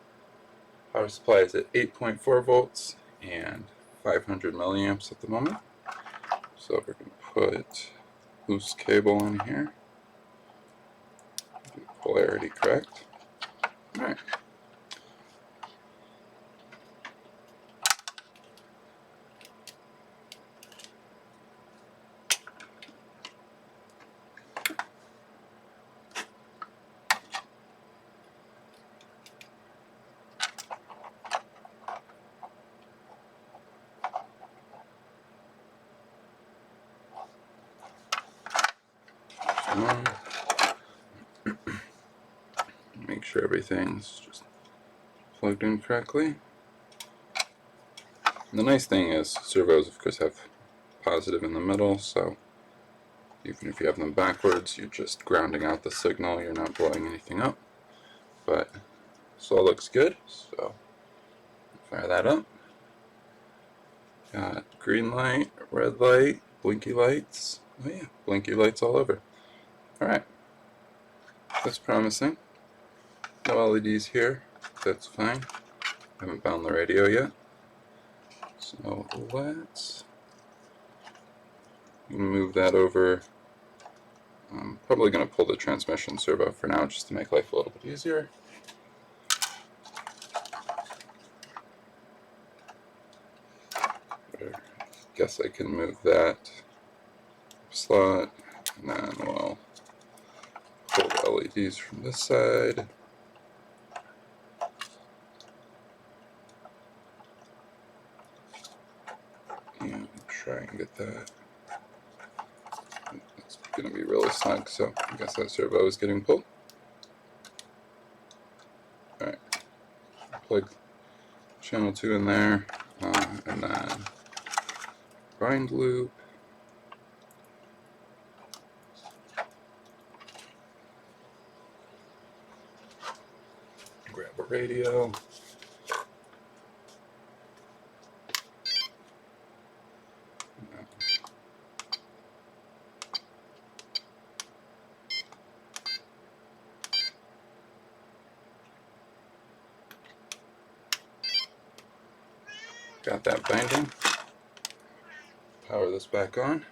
power supply is at 8.4 volts and 500 milliamps at the moment. So we're going to put loose cable in here. Do polarity correct. Alright. Make sure everything's just plugged in correctly. And the nice thing is servos of course have positive in the middle, so even if you have them backwards, you're just grounding out the signal, you're not blowing anything up. But this all looks good, so fire that up. Got green light, red light, blinky lights. Oh yeah, blinky lights all over. Alright, that's promising. No LEDs here, that's fine. Haven't bound the radio yet. So let's move that over. I'm probably going to pull the transmission servo for now just to make life a little bit easier. Guess I can move that slot, and then we'll pull the LEDs from this side. And try and get that. It's going to be really snug, so I guess that servo is getting pulled. Alright, plug channel 2 in there, and then grind loop. Grab a radio. Got that binding. Power this back on.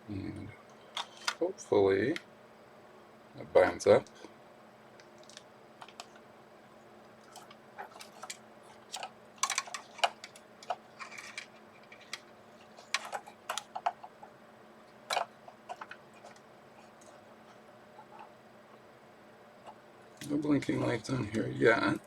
And hopefully it binds up. No blinking lights on here yet.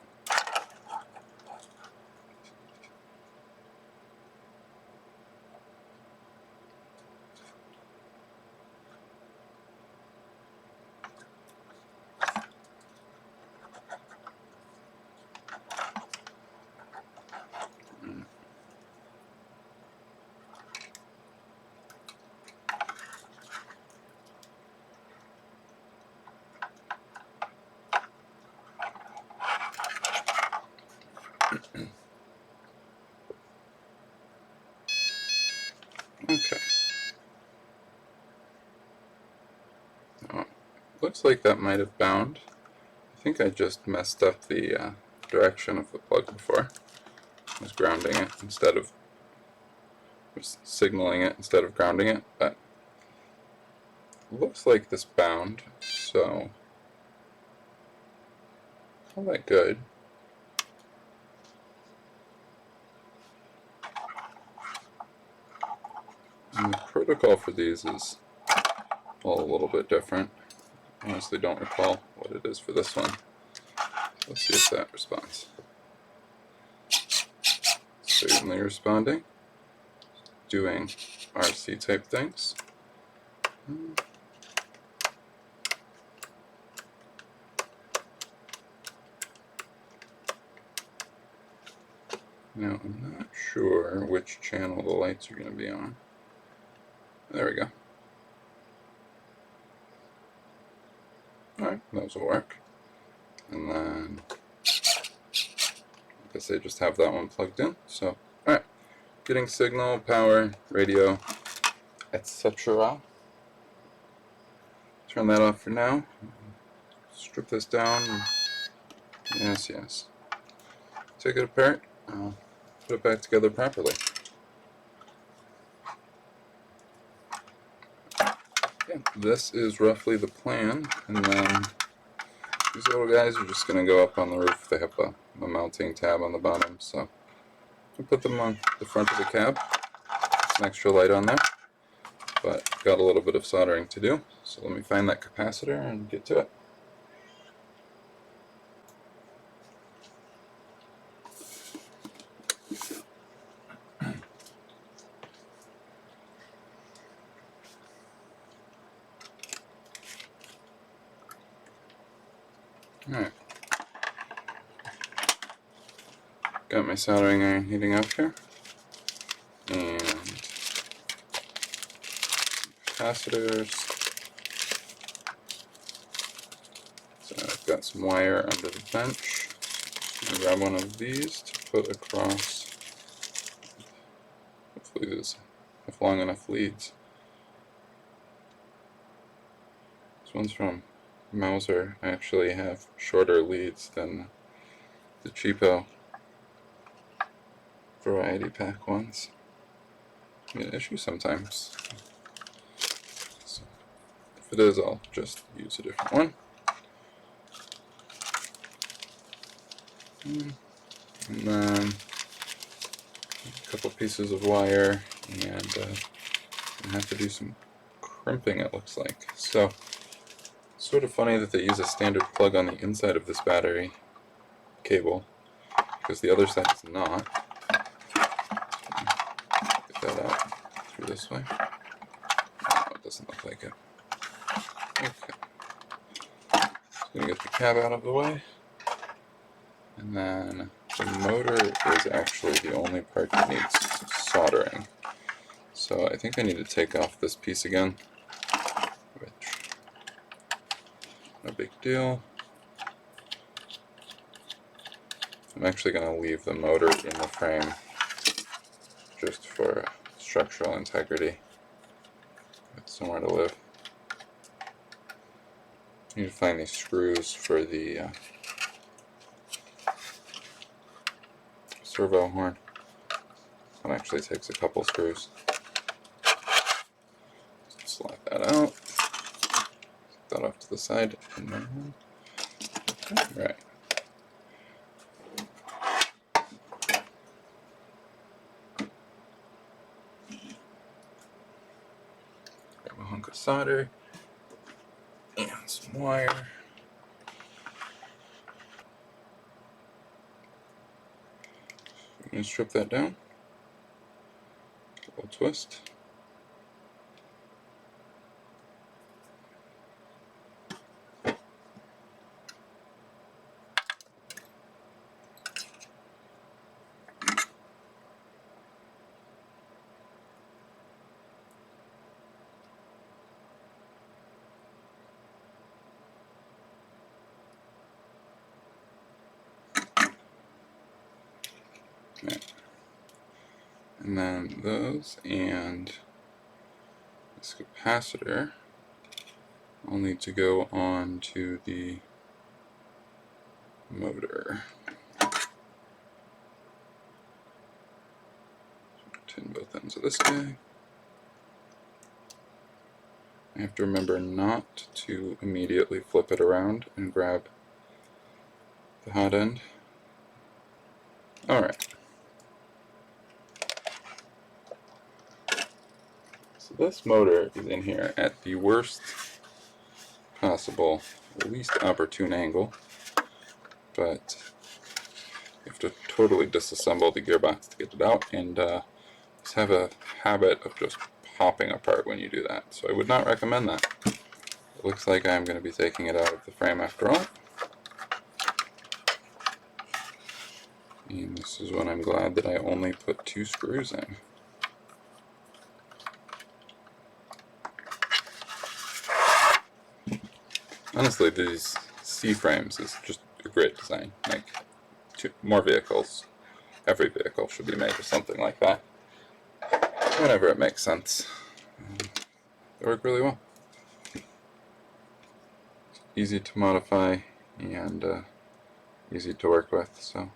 Okay. Looks like that might have bound. I think I just messed up the direction of the plug before. I was grounding it instead of signaling it instead of grounding it, but it looks like this bound, so not that good. And the protocol for these is all a little bit different. I honestly don't recall what it is for this one. Let's see if that responds. Certainly responding. Doing RC type things. Now, I'm not sure which channel the lights are going to be on. There we go. Alright, those will work. And then, I guess I just have that one plugged in. So, alright. Getting signal, power, radio, etc. Turn that off for now. Strip this down. Yes, yes. Take it apart. Put it back together properly. Yeah, this is roughly the plan, and then these little guys are just going to go up on the roof. They have a mounting tab on the bottom, so I'll put them on the front of the cab. Some extra light on there, but got a little bit of soldering to do, so let me find that capacitor and get to it. Alright. Got my soldering iron heating up here. And capacitors. So I've got some wire under the bench. I'm going to grab one of these to put across. Hopefully this have long enough leads. This one's from Mauser. I actually have shorter leads than the cheapo variety pack ones. Be an issue sometimes. So if it is, I'll just use a different one. And then a couple pieces of wire, and I have to do some crimping, it looks like. So it's sort of funny that they use a standard plug on the inside of this battery cable, because the other side is not. Get that out through this way. No, it doesn't look like it. Okay. Just gonna get the cab out of the way. And then the motor is actually the only part that needs soldering. So I think I need to take off this piece again, which no big deal. I'm actually going to leave the motor in the frame just for structural integrity. It's somewhere to live. I need to find these screws for the servo horn. That actually takes a couple screws. Slide that out. Set that off to the side. And then, right. Grab a hunk of solder and some wire. I'm going to strip that down. A little twist. Okay. And then those and this capacitor will need to go on to the motor. Tin both ends of this guy. I have to remember not to immediately flip it around and grab the hot end. Alright. So this motor is in here at the worst possible, least opportune angle, but you have to totally disassemble the gearbox to get it out, and just have a habit of just popping apart when you do that. So I would not recommend that. It looks like I'm going to be taking it out of the frame after all. And this is when I'm glad that I only put 2 screws in. Honestly, these C-frames is just a great design. Like, more vehicles, every vehicle should be made with something like that. Whenever it makes sense. They work really well. Easy to modify and easy to work with. So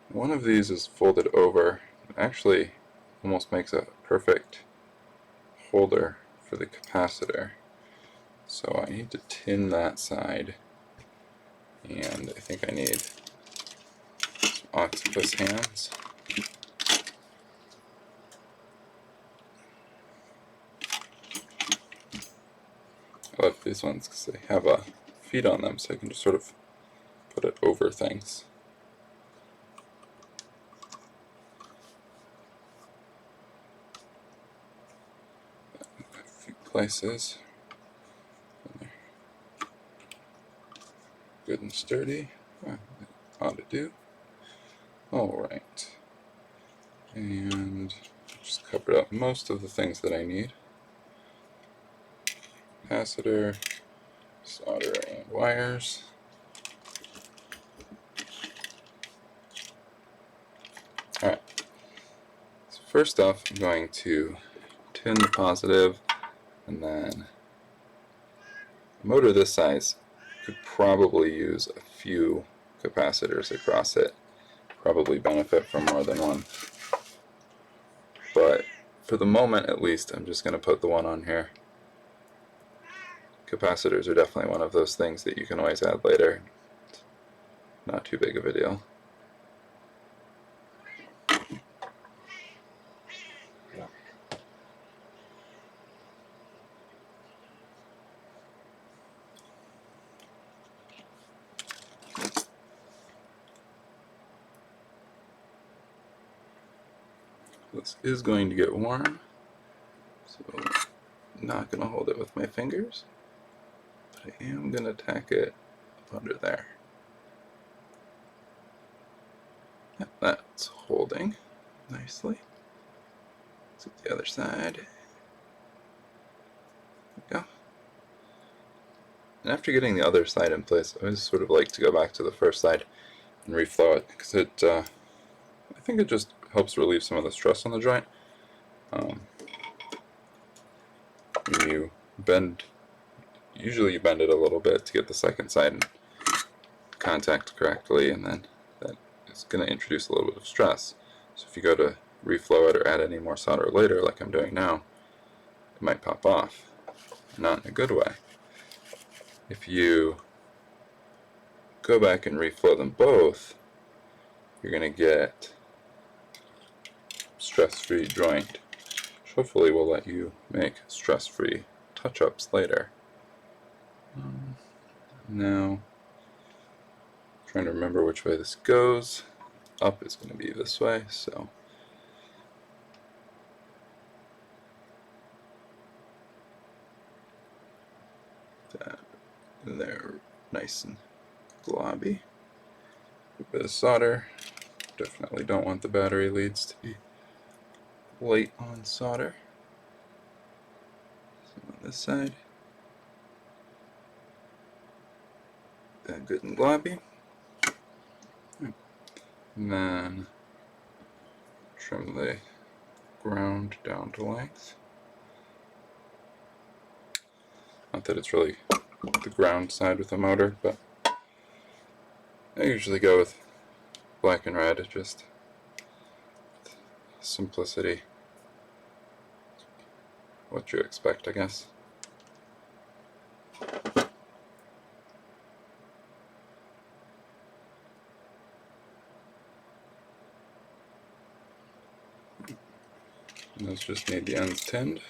one of these is folded over. It actually almost makes a perfect holder for the capacitor. So I need to tin that side, and I think I need some octopus hands. I love these ones because they have a feet on them, so I can just sort of put it over things. A few places. Good and sturdy. Ought to do. Alright. And just covered up most of the things that I need. Capacitor, solder, and wires. Alright. So first off, I'm going to tin the positive, and then a motor this size could probably use a few capacitors across it. Probably benefit from more than one. But for the moment, at least, I'm just going to put the one on here. Capacitors are definitely one of those things that you can always add later. Not too big of a deal. This is going to get warm, so I'm not going to hold it with my fingers, but I am going to tack it up under there. Yep, that's holding nicely. Let's get the other side. There we go. And after getting the other side in place, I always sort of like to go back to the first side and reflow it, because I think it just helps relieve some of the stress on the joint. When you bend, usually you bend it a little bit to get the second side in contact correctly, and then that is going to introduce a little bit of stress. So if you go to reflow it or add any more solder later, like I'm doing now, it might pop off. Not in a good way. If you go back and reflow them both, you're going to get stress-free joint, which hopefully will let you make stress-free touch-ups later. Now, trying to remember which way this goes. Up is going to be this way, so that they're nice and globby. A bit of solder. Definitely don't want the battery leads to be light on solder. So on this side, good and globby. And then trim the ground down to length. Not that it's really the ground side with the motor, but I usually go with black and red, just simplicity. What you expect, I guess. And those just need the ends tinned.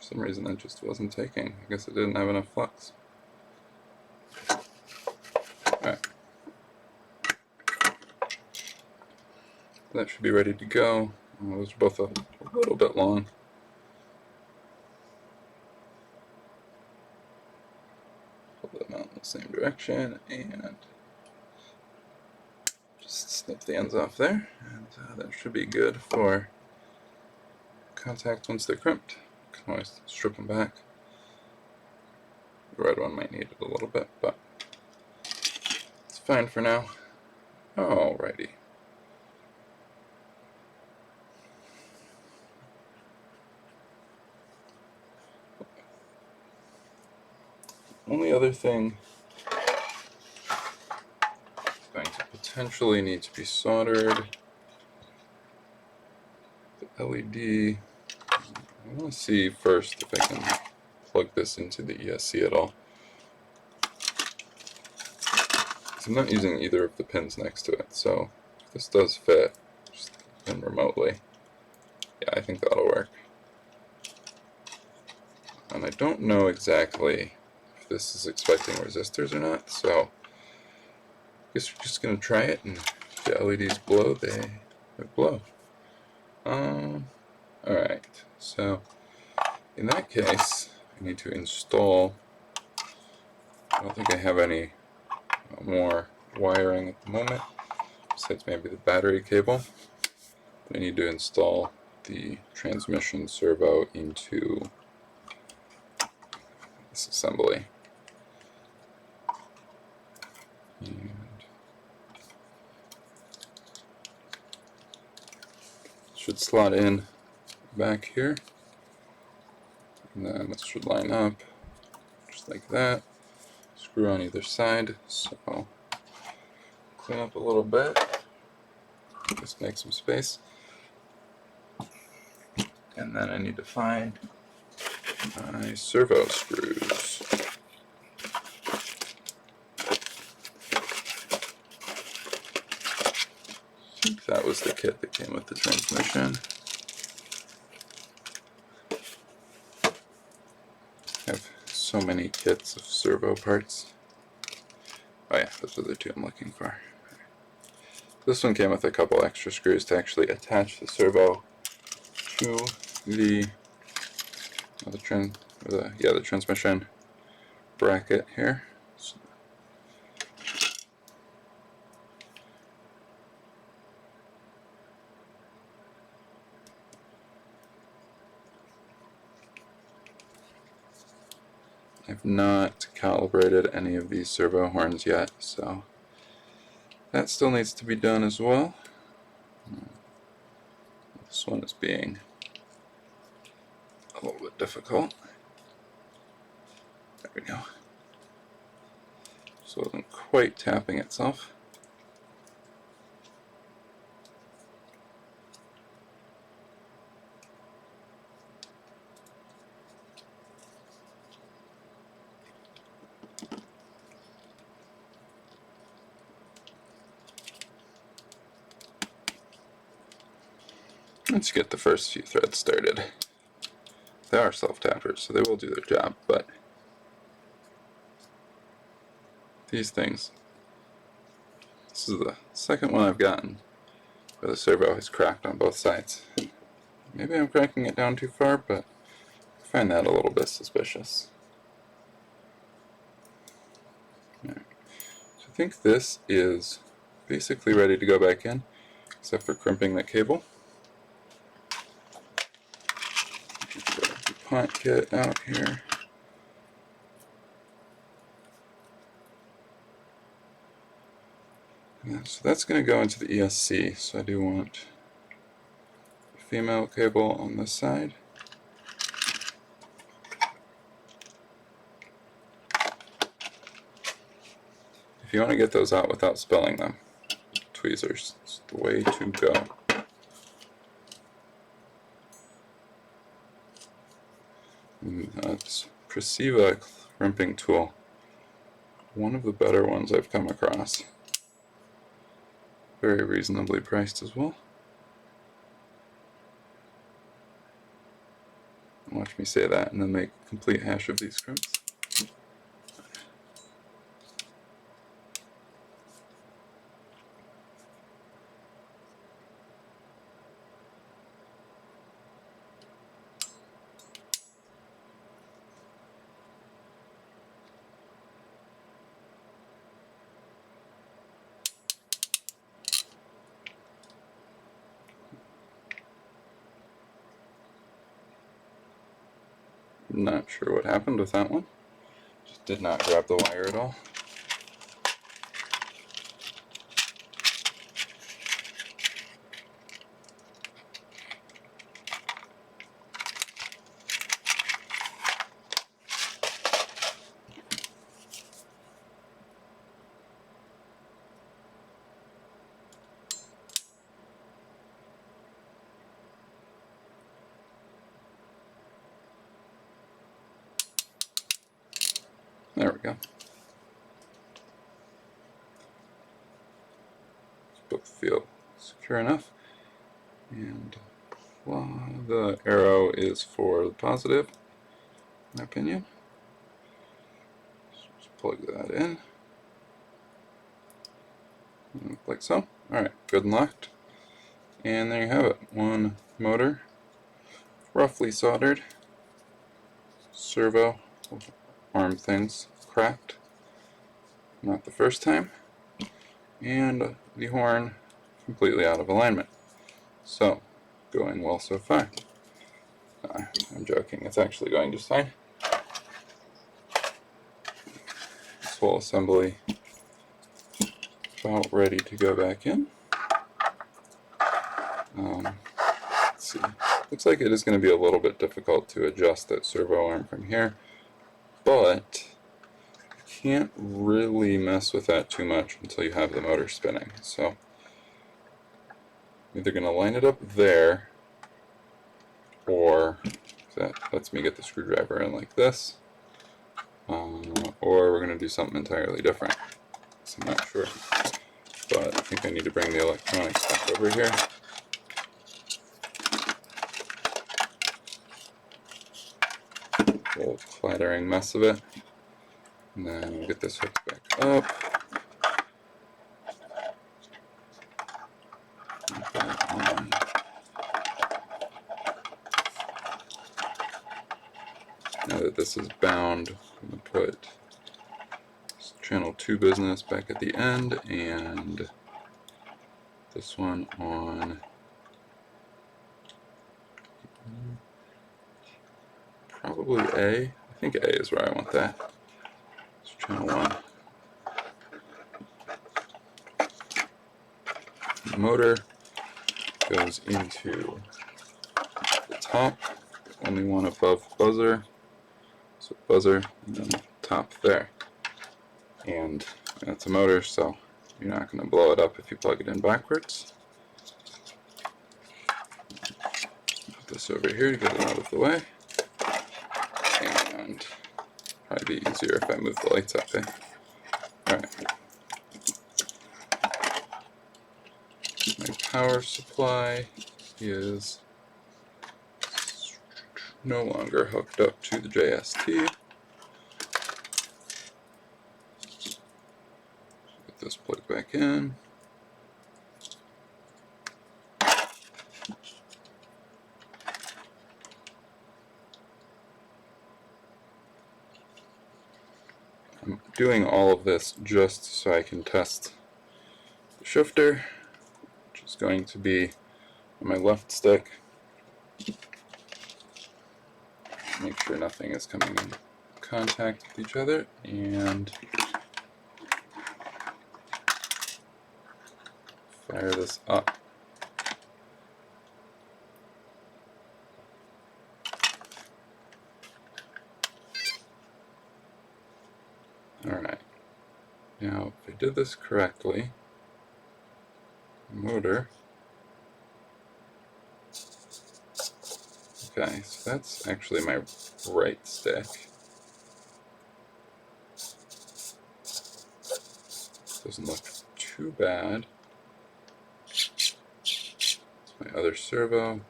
some reason it just wasn't taking. I guess it didn't have enough flux. Alright. That should be ready to go. Those are both a little bit long. Pull them out in the same direction and just snip the ends off there. And that should be good for contact once they're crimped. You can always strip them back. The red one might need it a little bit, but it's fine for now. Alrighty. Only other thing is going to potentially need to be soldered. The LED. I want to see first if I can plug this into the ESC at all. I'm not using either of the pins next to it, so if this does fit, just in remotely, yeah, I think that'll work. And I don't know exactly if this is expecting resistors or not, so I guess we're just going to try it, and if the LEDs blow, they blow. Alright, so in that case, I need to install, I don't think I have any more wiring at the moment, besides maybe the battery cable. But I need to install the transmission servo into this assembly. And it should slot in back here, and then this should line up just like that. Screw on either side, so clean up a little bit, just make some space, and then I need to find my servo screws. I think that was the kit that came with the transmission. I have so many kits of servo parts. Oh yeah, those are the two I'm looking for. This one came with a couple extra screws to actually attach the servo to the transmission bracket here. So I've not calibrated any of these servo horns yet, so that still needs to be done as well. This one is being a little bit difficult. There we go. So it wasn't quite tapping itself. Let's get the first few threads started. They are self-tappers, so they will do their job, but these things, this is the second one I've gotten where the servo has cracked on both sides. Maybe I'm cranking it down too far, but I find that a little bit suspicious. Right. So I think this is basically ready to go back in, except for crimping that cable. Get the DuPont kit out here. So that's going to go into the ESC, so I do want a female cable on this side. If you want to get those out without spilling them, tweezers is the way to go. That's Presiva crimping tool. One of the better ones I've come across. Very reasonably priced as well. Watch me say that and then make a complete hash of these scrimps. Not sure what happened with that one. Just did not grab the wire at all. There we go. Both feel secure enough. And the arrow is for the positive, in my opinion. Just plug that in. Like so. Alright, good and locked. And there you have it. One motor, roughly soldered. Servo arm things cracked. Not the first time. And the horn completely out of alignment. So, going well so far. I'm joking, it's actually going just fine. This whole assembly about ready to go back in. Let's see. Looks like it is going to be a little bit difficult to adjust that servo arm from here, but you can't really mess with that too much until you have the motor spinning. So I'm either going to line it up there, or that lets me get the screwdriver in like this, or we're going to do something entirely different. So I'm not sure, but I think I need to bring the electronics back over here. Whole clattering mess of it, and then we'll get this hooked back up. Now that this is bound, I'm going to put channel 2 business back at the end, and this one on probably A. I think A is where I want that. It's channel 1. The motor goes into the top, only one above buzzer, so buzzer, and then top there. And that's a motor, so you're not going to blow it up if you plug it in backwards. Put this over here to get it out of the way. And probably be easier if I move the lights up there. Alright. My power supply is no longer hooked up to the JST. Put this plug back in. I'm doing all of this just so I can test the shifter, which is going to be on my left stick. Make sure nothing is coming in contact with each other, and fire this up. Alright, now if I did this correctly, motor, okay, so that's actually my right stick. Doesn't look too bad. It's my other servo.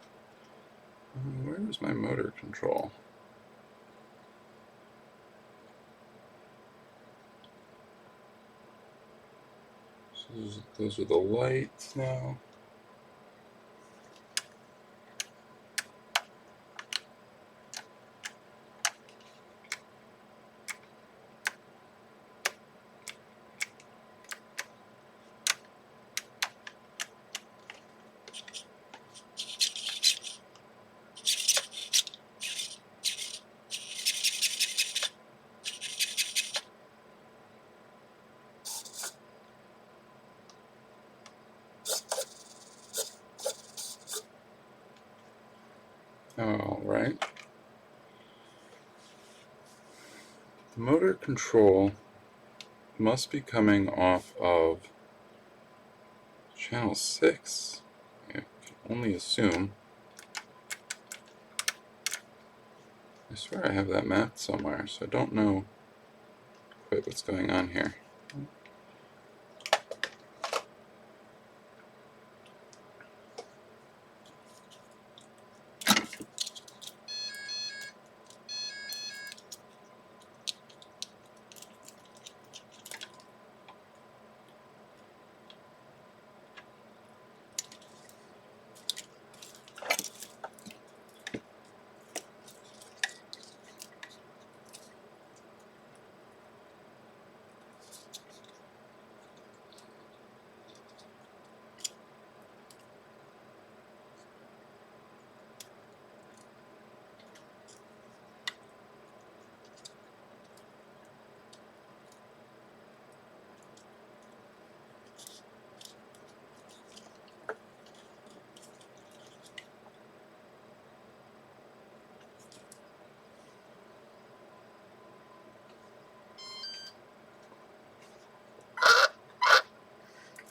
Where is my motor control? Those are the lights now. All right. The motor control must be coming off of channel 6. I can only assume. I swear I have that mapped somewhere, so I don't know quite what's going on here.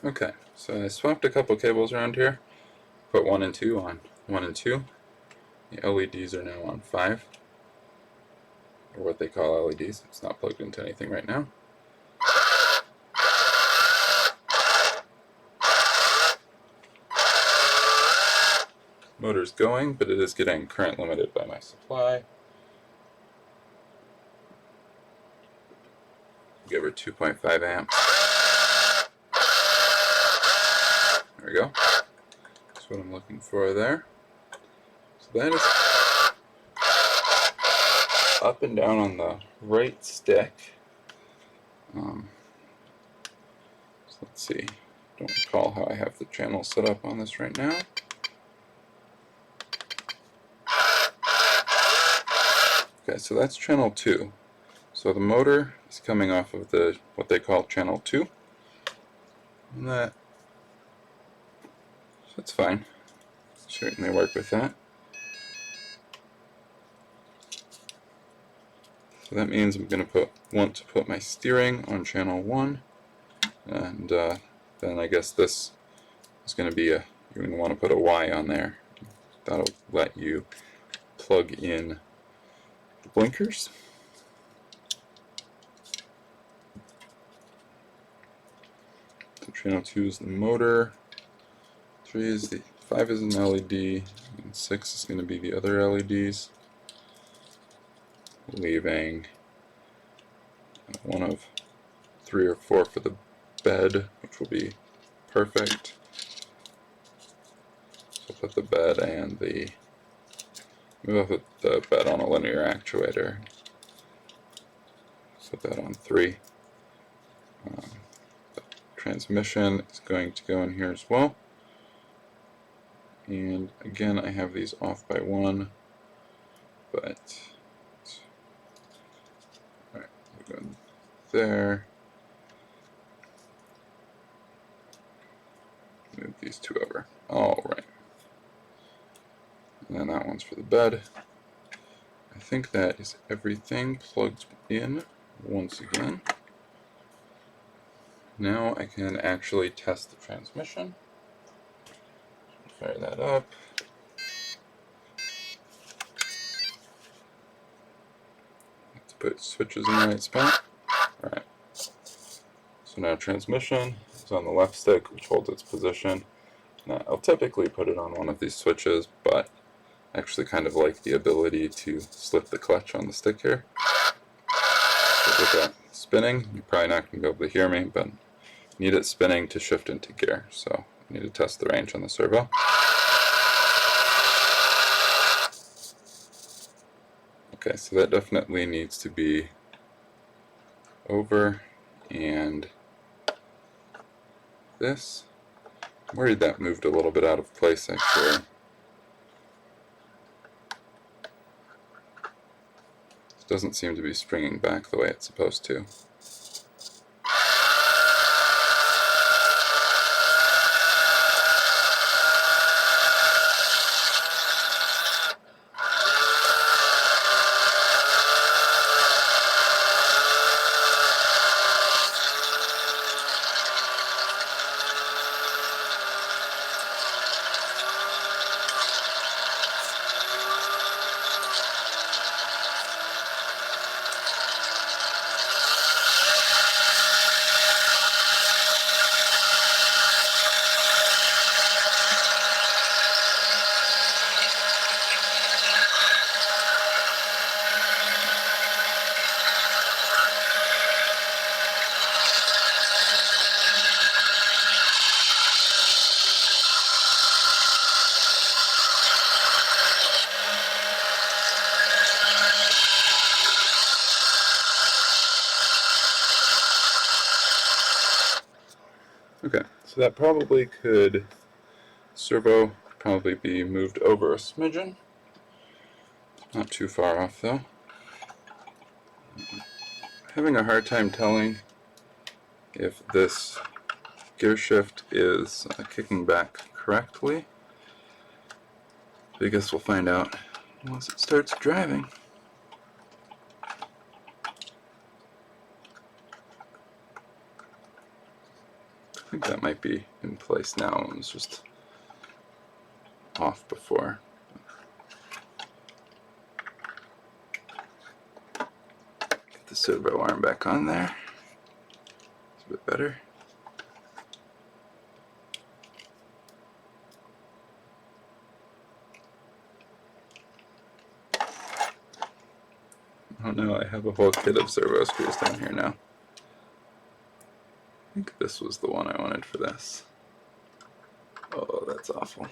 Okay, so I swapped a couple cables around here, put 1 and 2 on 1 and 2. The LEDs are now on 5, or what they call LEDs. It's not plugged into anything right now. Motor's going, but it is getting current limited by my supply. Give her 2.5 amps. There we go. That's what I'm looking for there. So that is up and down on the right stick. So let's see. Don't recall how I have the channel set up on this right now. Okay, so that's channel 2. So the motor is coming off of the what they call channel 2. And that's fine. Certainly work with that. So that means I'm going to want to put my steering on channel 1, and then I guess this is going to be you're going to want to put a Y on there. That'll let you plug in the blinkers. So channel 2 is the motor, 5 is an LED, and 6 is going to be the other LEDs, leaving 1 of 3 or 4 for the bed, which will be perfect. So put the bed and maybe I'll put the bed on a linear actuator. Put that on 3. The transmission is going to go in here as well. And again, I have these off by 1, but alright, we'll go there. Move these 2 over. Alright. And then that one's for the bed. I think that is everything plugged in once again. Now I can actually test the transmission. Fire that up. Have to put switches in the right spot. Alright. So now transmission is on the left stick, which holds its position. Now I'll typically put it on one of these switches, but I actually kind of like the ability to slip the clutch on the stick here. So with that spinning, you're probably not going to be able to hear me, but need it spinning to shift into gear. So I need to test the range on the servo. Okay, so that definitely needs to be over, and this. I'm worried that moved a little bit out of place actually. It doesn't seem to be springing back the way it's supposed to. Okay, so that probably could, servo probably be moved over a smidgen. Not too far off though. Having a hard time telling if this gear shift is kicking back correctly. I guess we'll find out once it starts driving. I think that might be in place now. It was just off before. Get the servo arm back on there. It's a bit better. Oh no, I have a whole kit of servo screws down here now. I think this was the one I wanted for this. Oh, that's awful.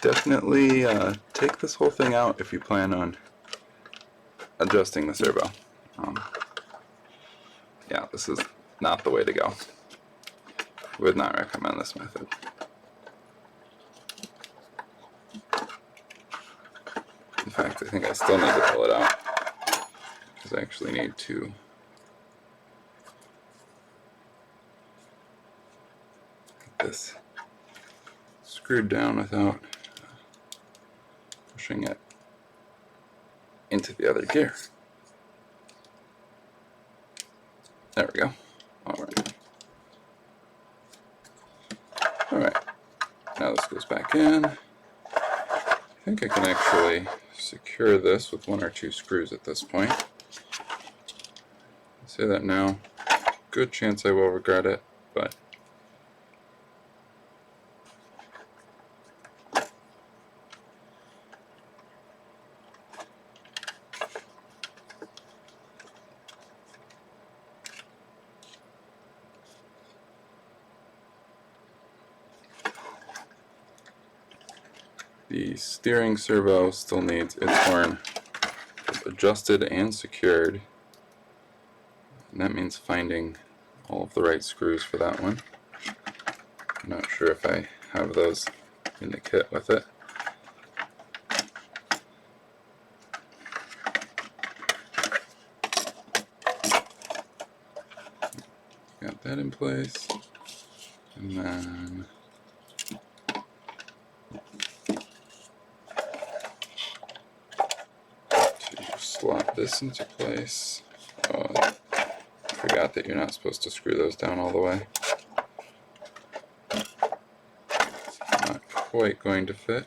Definitely take this whole thing out if you plan on adjusting the servo. Yeah, this is not the way to go. Would not recommend this method. In fact, I think I still need to pull it out because I actually need to get this screwed down without pushing it into the other gear. There we go. Alright. Alright. Now this goes back in. I think I can actually secure this with 1 or 2 screws at this point. I say that now. Good chance I will regret it, but the steering servo still needs its horn adjusted and secured, and that means finding all of the right screws for that one. I'm not sure if I have those in the kit with it. Got that in place, and then to slot this into place. Oh, I forgot that you're not supposed to screw those down all the way. It's not quite going to fit.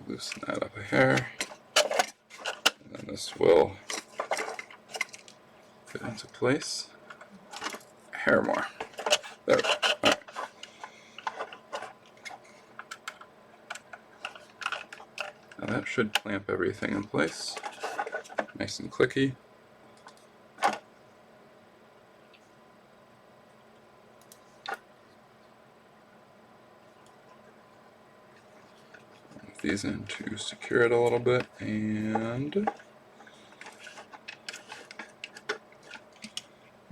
Loosen that up a hair, and then this will fit into place. hair more. There we go. Alright. Now that should clamp everything in place. Nice and clicky. Move these in to secure it a little bit, and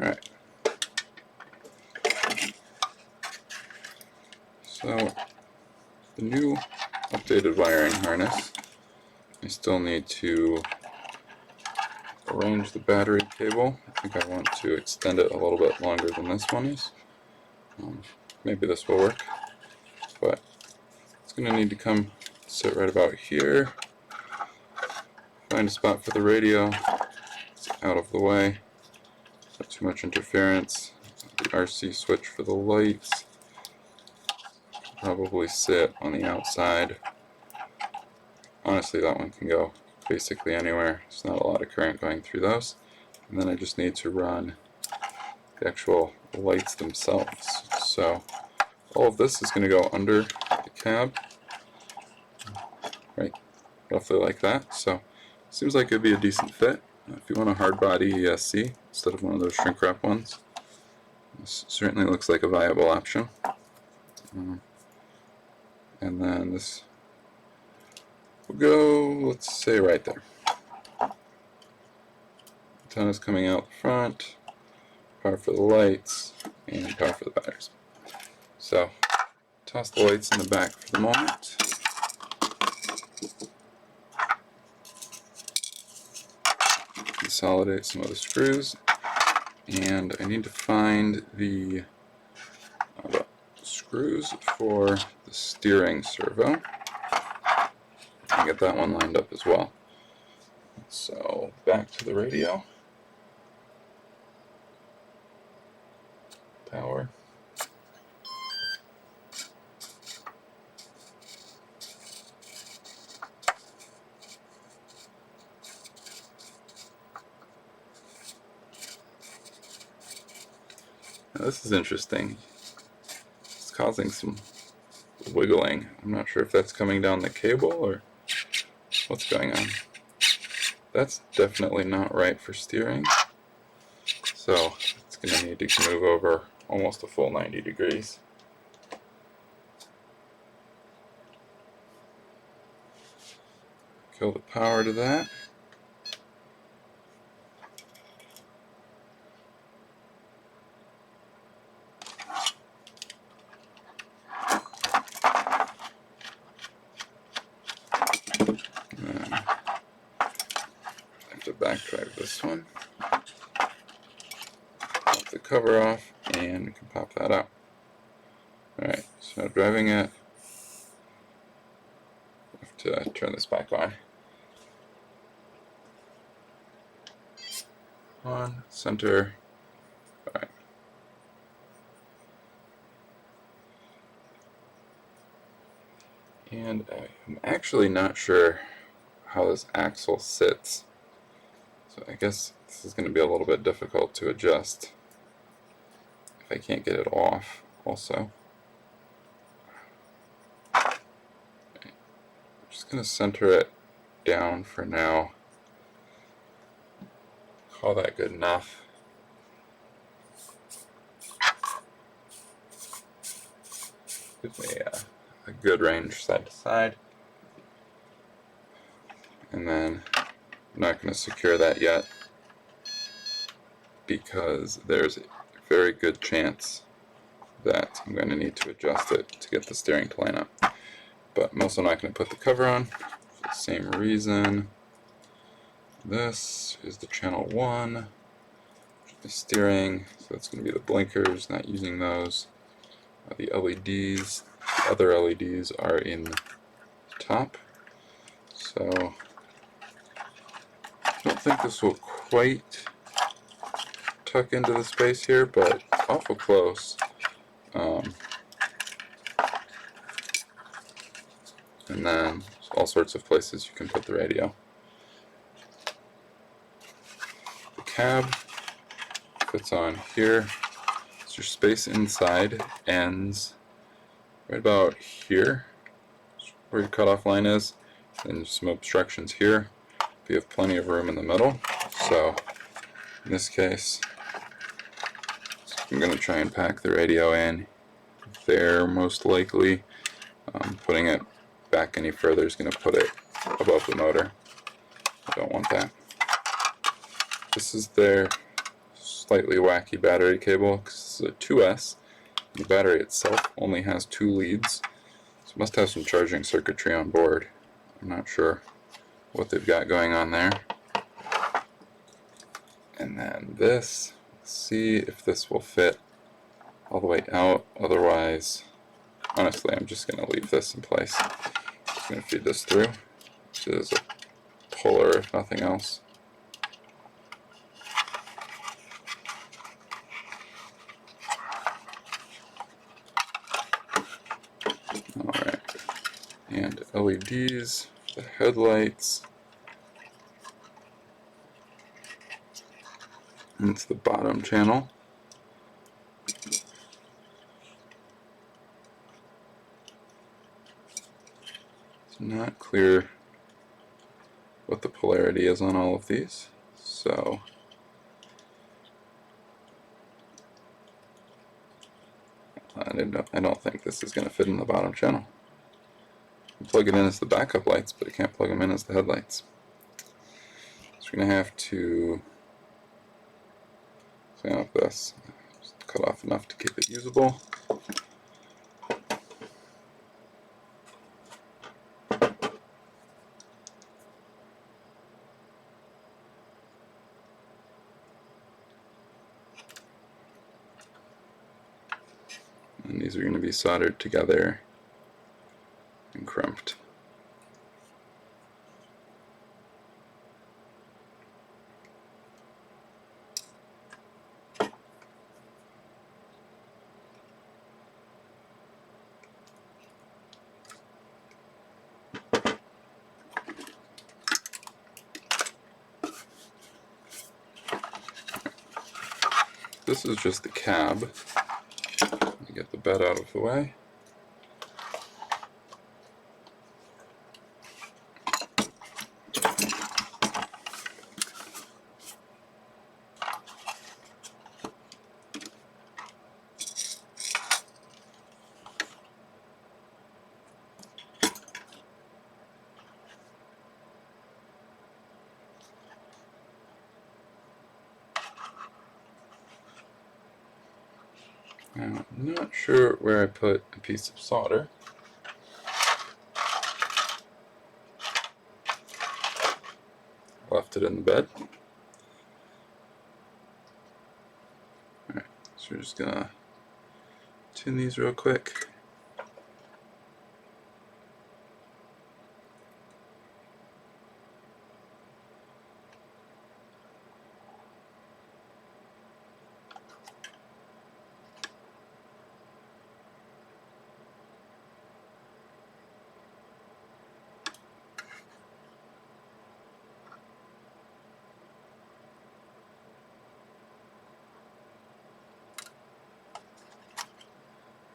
alright. So the new updated wiring harness, I still need to arrange the battery cable. I think I want to extend it a little bit longer than this one is. Maybe this will work, but it's going to need to come sit right about here. Find a spot for the radio. It's out of the way. Not too much interference. The RC switch for the lights. Probably sit on the outside. Honestly, that one can go basically anywhere. There's not a lot of current going through those. And then I just need to run the actual lights themselves. So all of this is going to go under the cab, right, roughly like that. So seems like it'd be a decent fit. If you want a hard body ESC instead of one of those shrink wrap ones, this certainly looks like a viable option. And then this will go, let's say, right there. Antenna's coming out the front, power for the lights, and power for the batteries. So toss the lights in the back for the moment. Consolidate some of the screws, and I need to find the screws for the steering servo and get that one lined up as well. So back to the radio. Power. Now this is interesting. It's causing some wiggling. I'm not sure if that's coming down the cable or what's going on. That's definitely not right for steering. So it's going to need to move over almost a full 90 degrees. Kill the power to that. Backdrive this one, pop the cover off, and we can pop that out. Alright, so driving it, I have to turn this back on. On, center, alright. And I'm actually not sure how this axle sits. So I guess this is going to be a little bit difficult to adjust if I can't get it off also. Okay. I'm just going to center it down for now. Call that good enough. Gives me a good range side to side. And then I'm not going to secure that yet because there's a very good chance that I'm going to need to adjust it to get the steering to line up. But I'm also not going to put the cover on for the same reason. This is the channel 1, the steering, so that's going to be the blinkers, not using those. The LEDs, other LEDs are in the top. So I don't think this will quite tuck into the space here, but awful close. And then all sorts of places you can put the radio. The cab fits on here, your space inside ends right about here, where your cutoff line is, and some obstructions here. You have plenty of room in the middle. So in this case, I'm going to try and pack the radio in there most likely. Putting it back any further is going to put it above the motor. I don't want that. This is their slightly wacky battery cable because it's a 2S. The battery itself only has 2 leads, so it must have some charging circuitry on board. I'm not sure what they've got going on there. And then this, let's see if this will fit all the way out. Otherwise, honestly, I'm just going to leave this in place. Just going to feed this through. This is a puller, if nothing else. Alright, and LEDs, the headlights. And it's the bottom channel. It's not clear what the polarity is on all of these, so I don't think this is going to fit in the bottom channel. You plug it in as the backup lights, but you can't plug them in as the headlights. So we're going to have to clean up this. Just cut off enough to keep it usable. And these are going to be soldered together and crimped. This is just the cab. Let me get the bed out of the way. Now, I'm not sure where I put a piece of solder. Left it in the bed. Alright, so we're just gonna tune these real quick.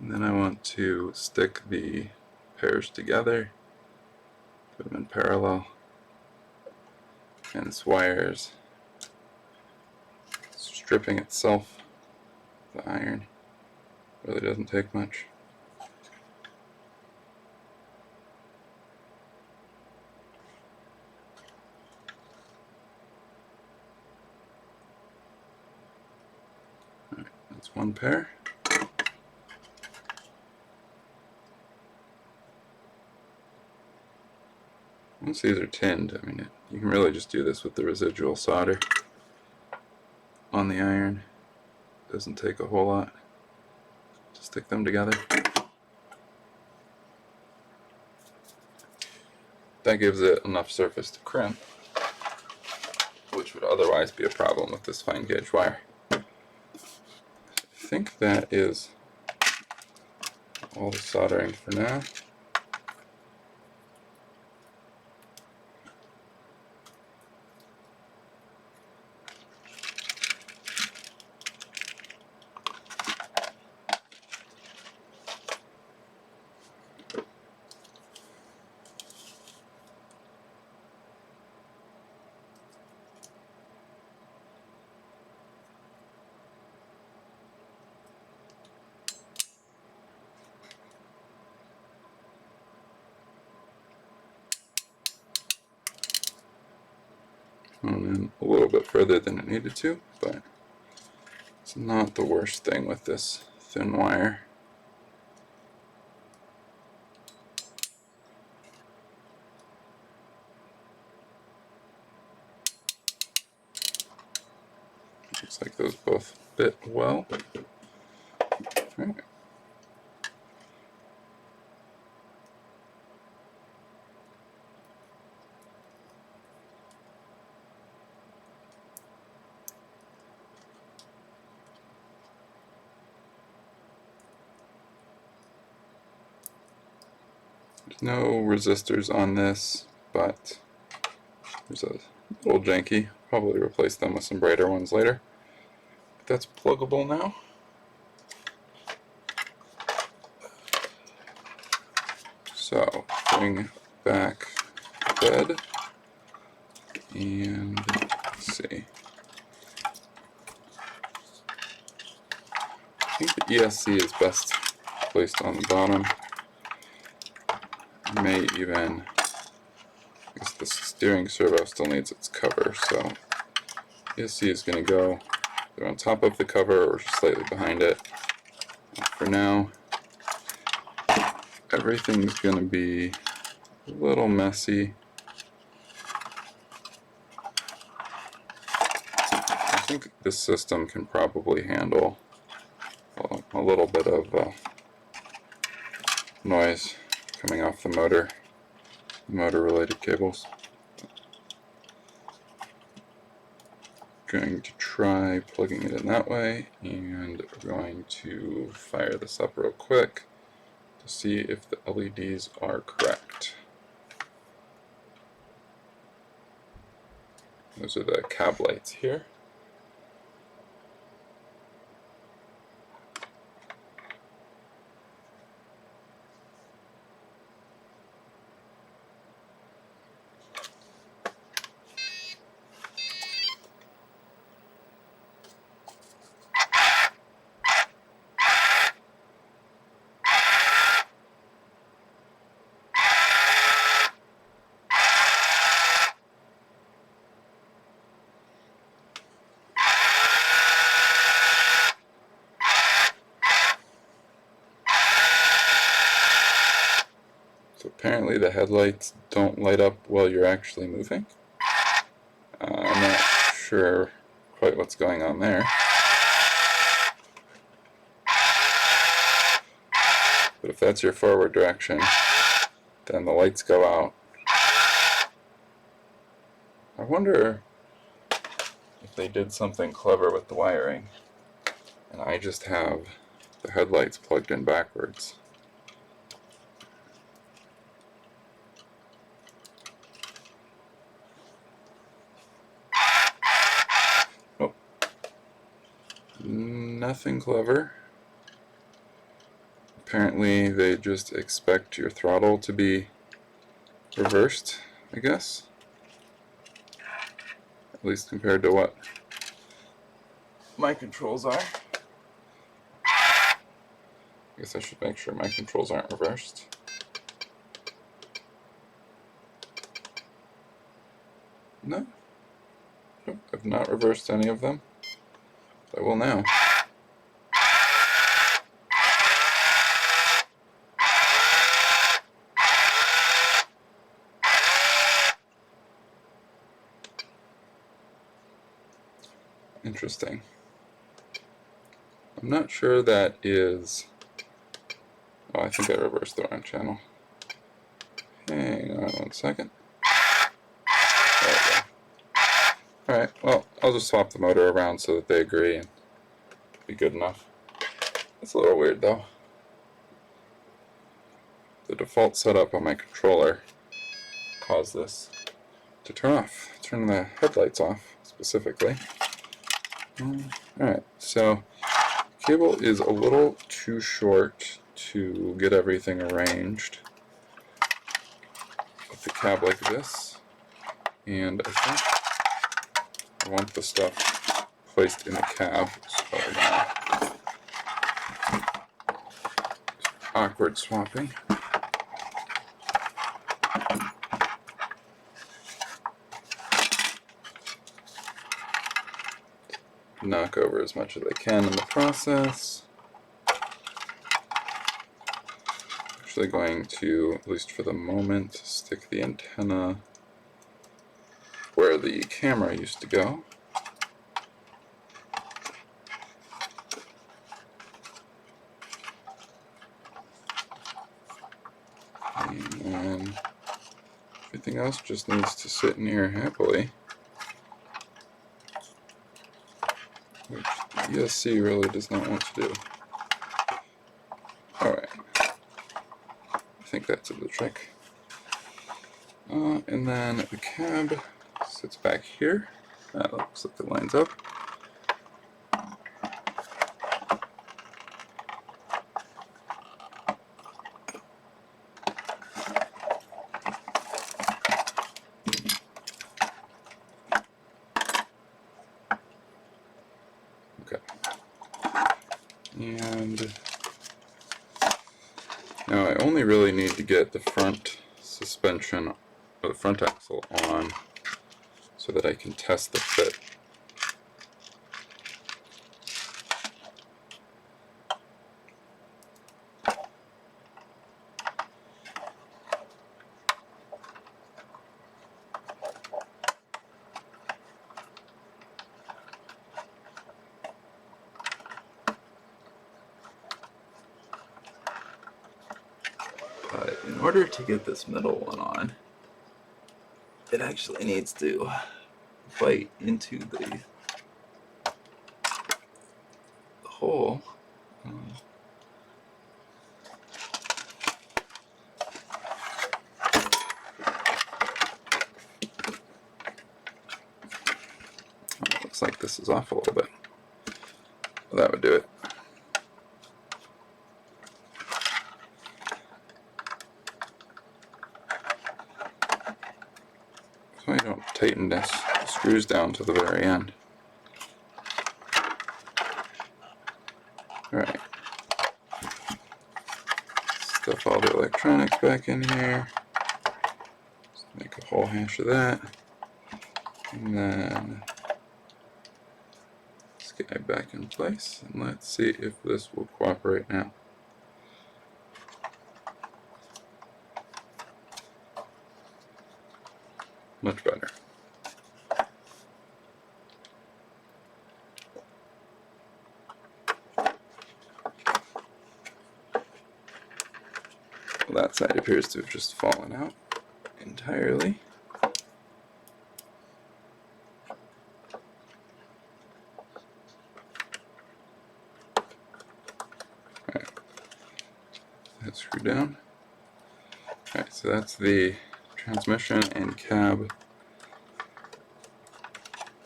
And then I want to stick the pairs together, put them in parallel, and this wires stripping itself. The iron really doesn't take much. Alright, that's one pair. Once these are tinned, I mean, you can really just do this with the residual solder on the iron. It doesn't take a whole lot to stick them together. That gives it enough surface to crimp, which would otherwise be a problem with this fine gauge wire. I think that is all the soldering for now. went in a little bit further than it needed to, but it's not the worst thing with this thin wire. Looks like those both fit well. All right. There's no resistors on this, but there's a little janky. Probably replace them with some brighter ones later. But that's pluggable now. So bring back bed and let's see. I think the ESC is best placed on the bottom. May even, I guess the steering servo still needs its cover, so ESC is going to go either on top of the cover or slightly behind it. For now, everything's going to be a little messy. I think this system can probably handle a little bit of noise coming off the motor related cables. Going to try plugging it in that way, and we're going to fire this up real quick to see if the LEDs are correct. Those are the cab lights here. Apparently the headlights don't light up while you're actually moving. I'm not sure quite what's going on there. But if that's your forward direction, then the lights go out. I wonder if they did something clever with the wiring, and I just have the headlights plugged in backwards. Oh, nothing clever. Apparently they just expect your throttle to be reversed, I guess. At least compared to what my controls are. I guess I should make sure my controls aren't reversed. No. Nope, I've not reversed any of them. I will now. Interesting. I'm not sure that is... Oh, I think I reversed the wrong channel. Hang on one second. There we go. Alright, well, I'll just swap the motor around so that they agree and be good enough. It's a little weird though. The default setup on my controller caused this to turn the headlights off specifically. Alright, so cable is a little too short to get everything arranged with the cab like this, and I think I want the stuff placed in the cab, so awkward swapping. knock over as much as I can in the process. Actually going to, at least for the moment, stick the antenna where the camera used to go. And then everything else just needs to sit in here happily, which the ESC really does not want to do. Alright, I think that's the trick. And then the cab sits back here. That looks like it lines up. Okay. And now I only really need to get the front suspension, or the front axle on, so that I can test the fit. But in order to get this middle one on, it actually needs to bite into the hole. Looks like this is off a little bit. Well, that would do it. So I don't tighten the screws down to the very end. Alright. Stuff all the electronics back in here. Just make a whole hash of that. And then this guy back in place. And let's see if this will cooperate now. Much better. Well, that side appears to have just fallen out entirely. Alright. That screw down. Alright, so that's the transmission and cab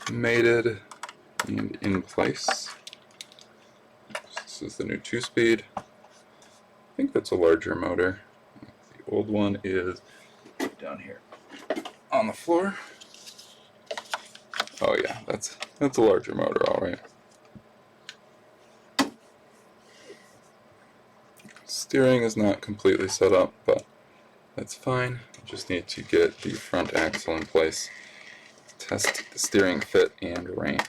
mated and in place. This is the new 2-speed. I think that's a larger motor. The old one is down here on the floor. Oh yeah, that's a larger motor, all right. Steering is not completely set up, but that's fine. I just need to get the front axle in place, test the steering fit and range.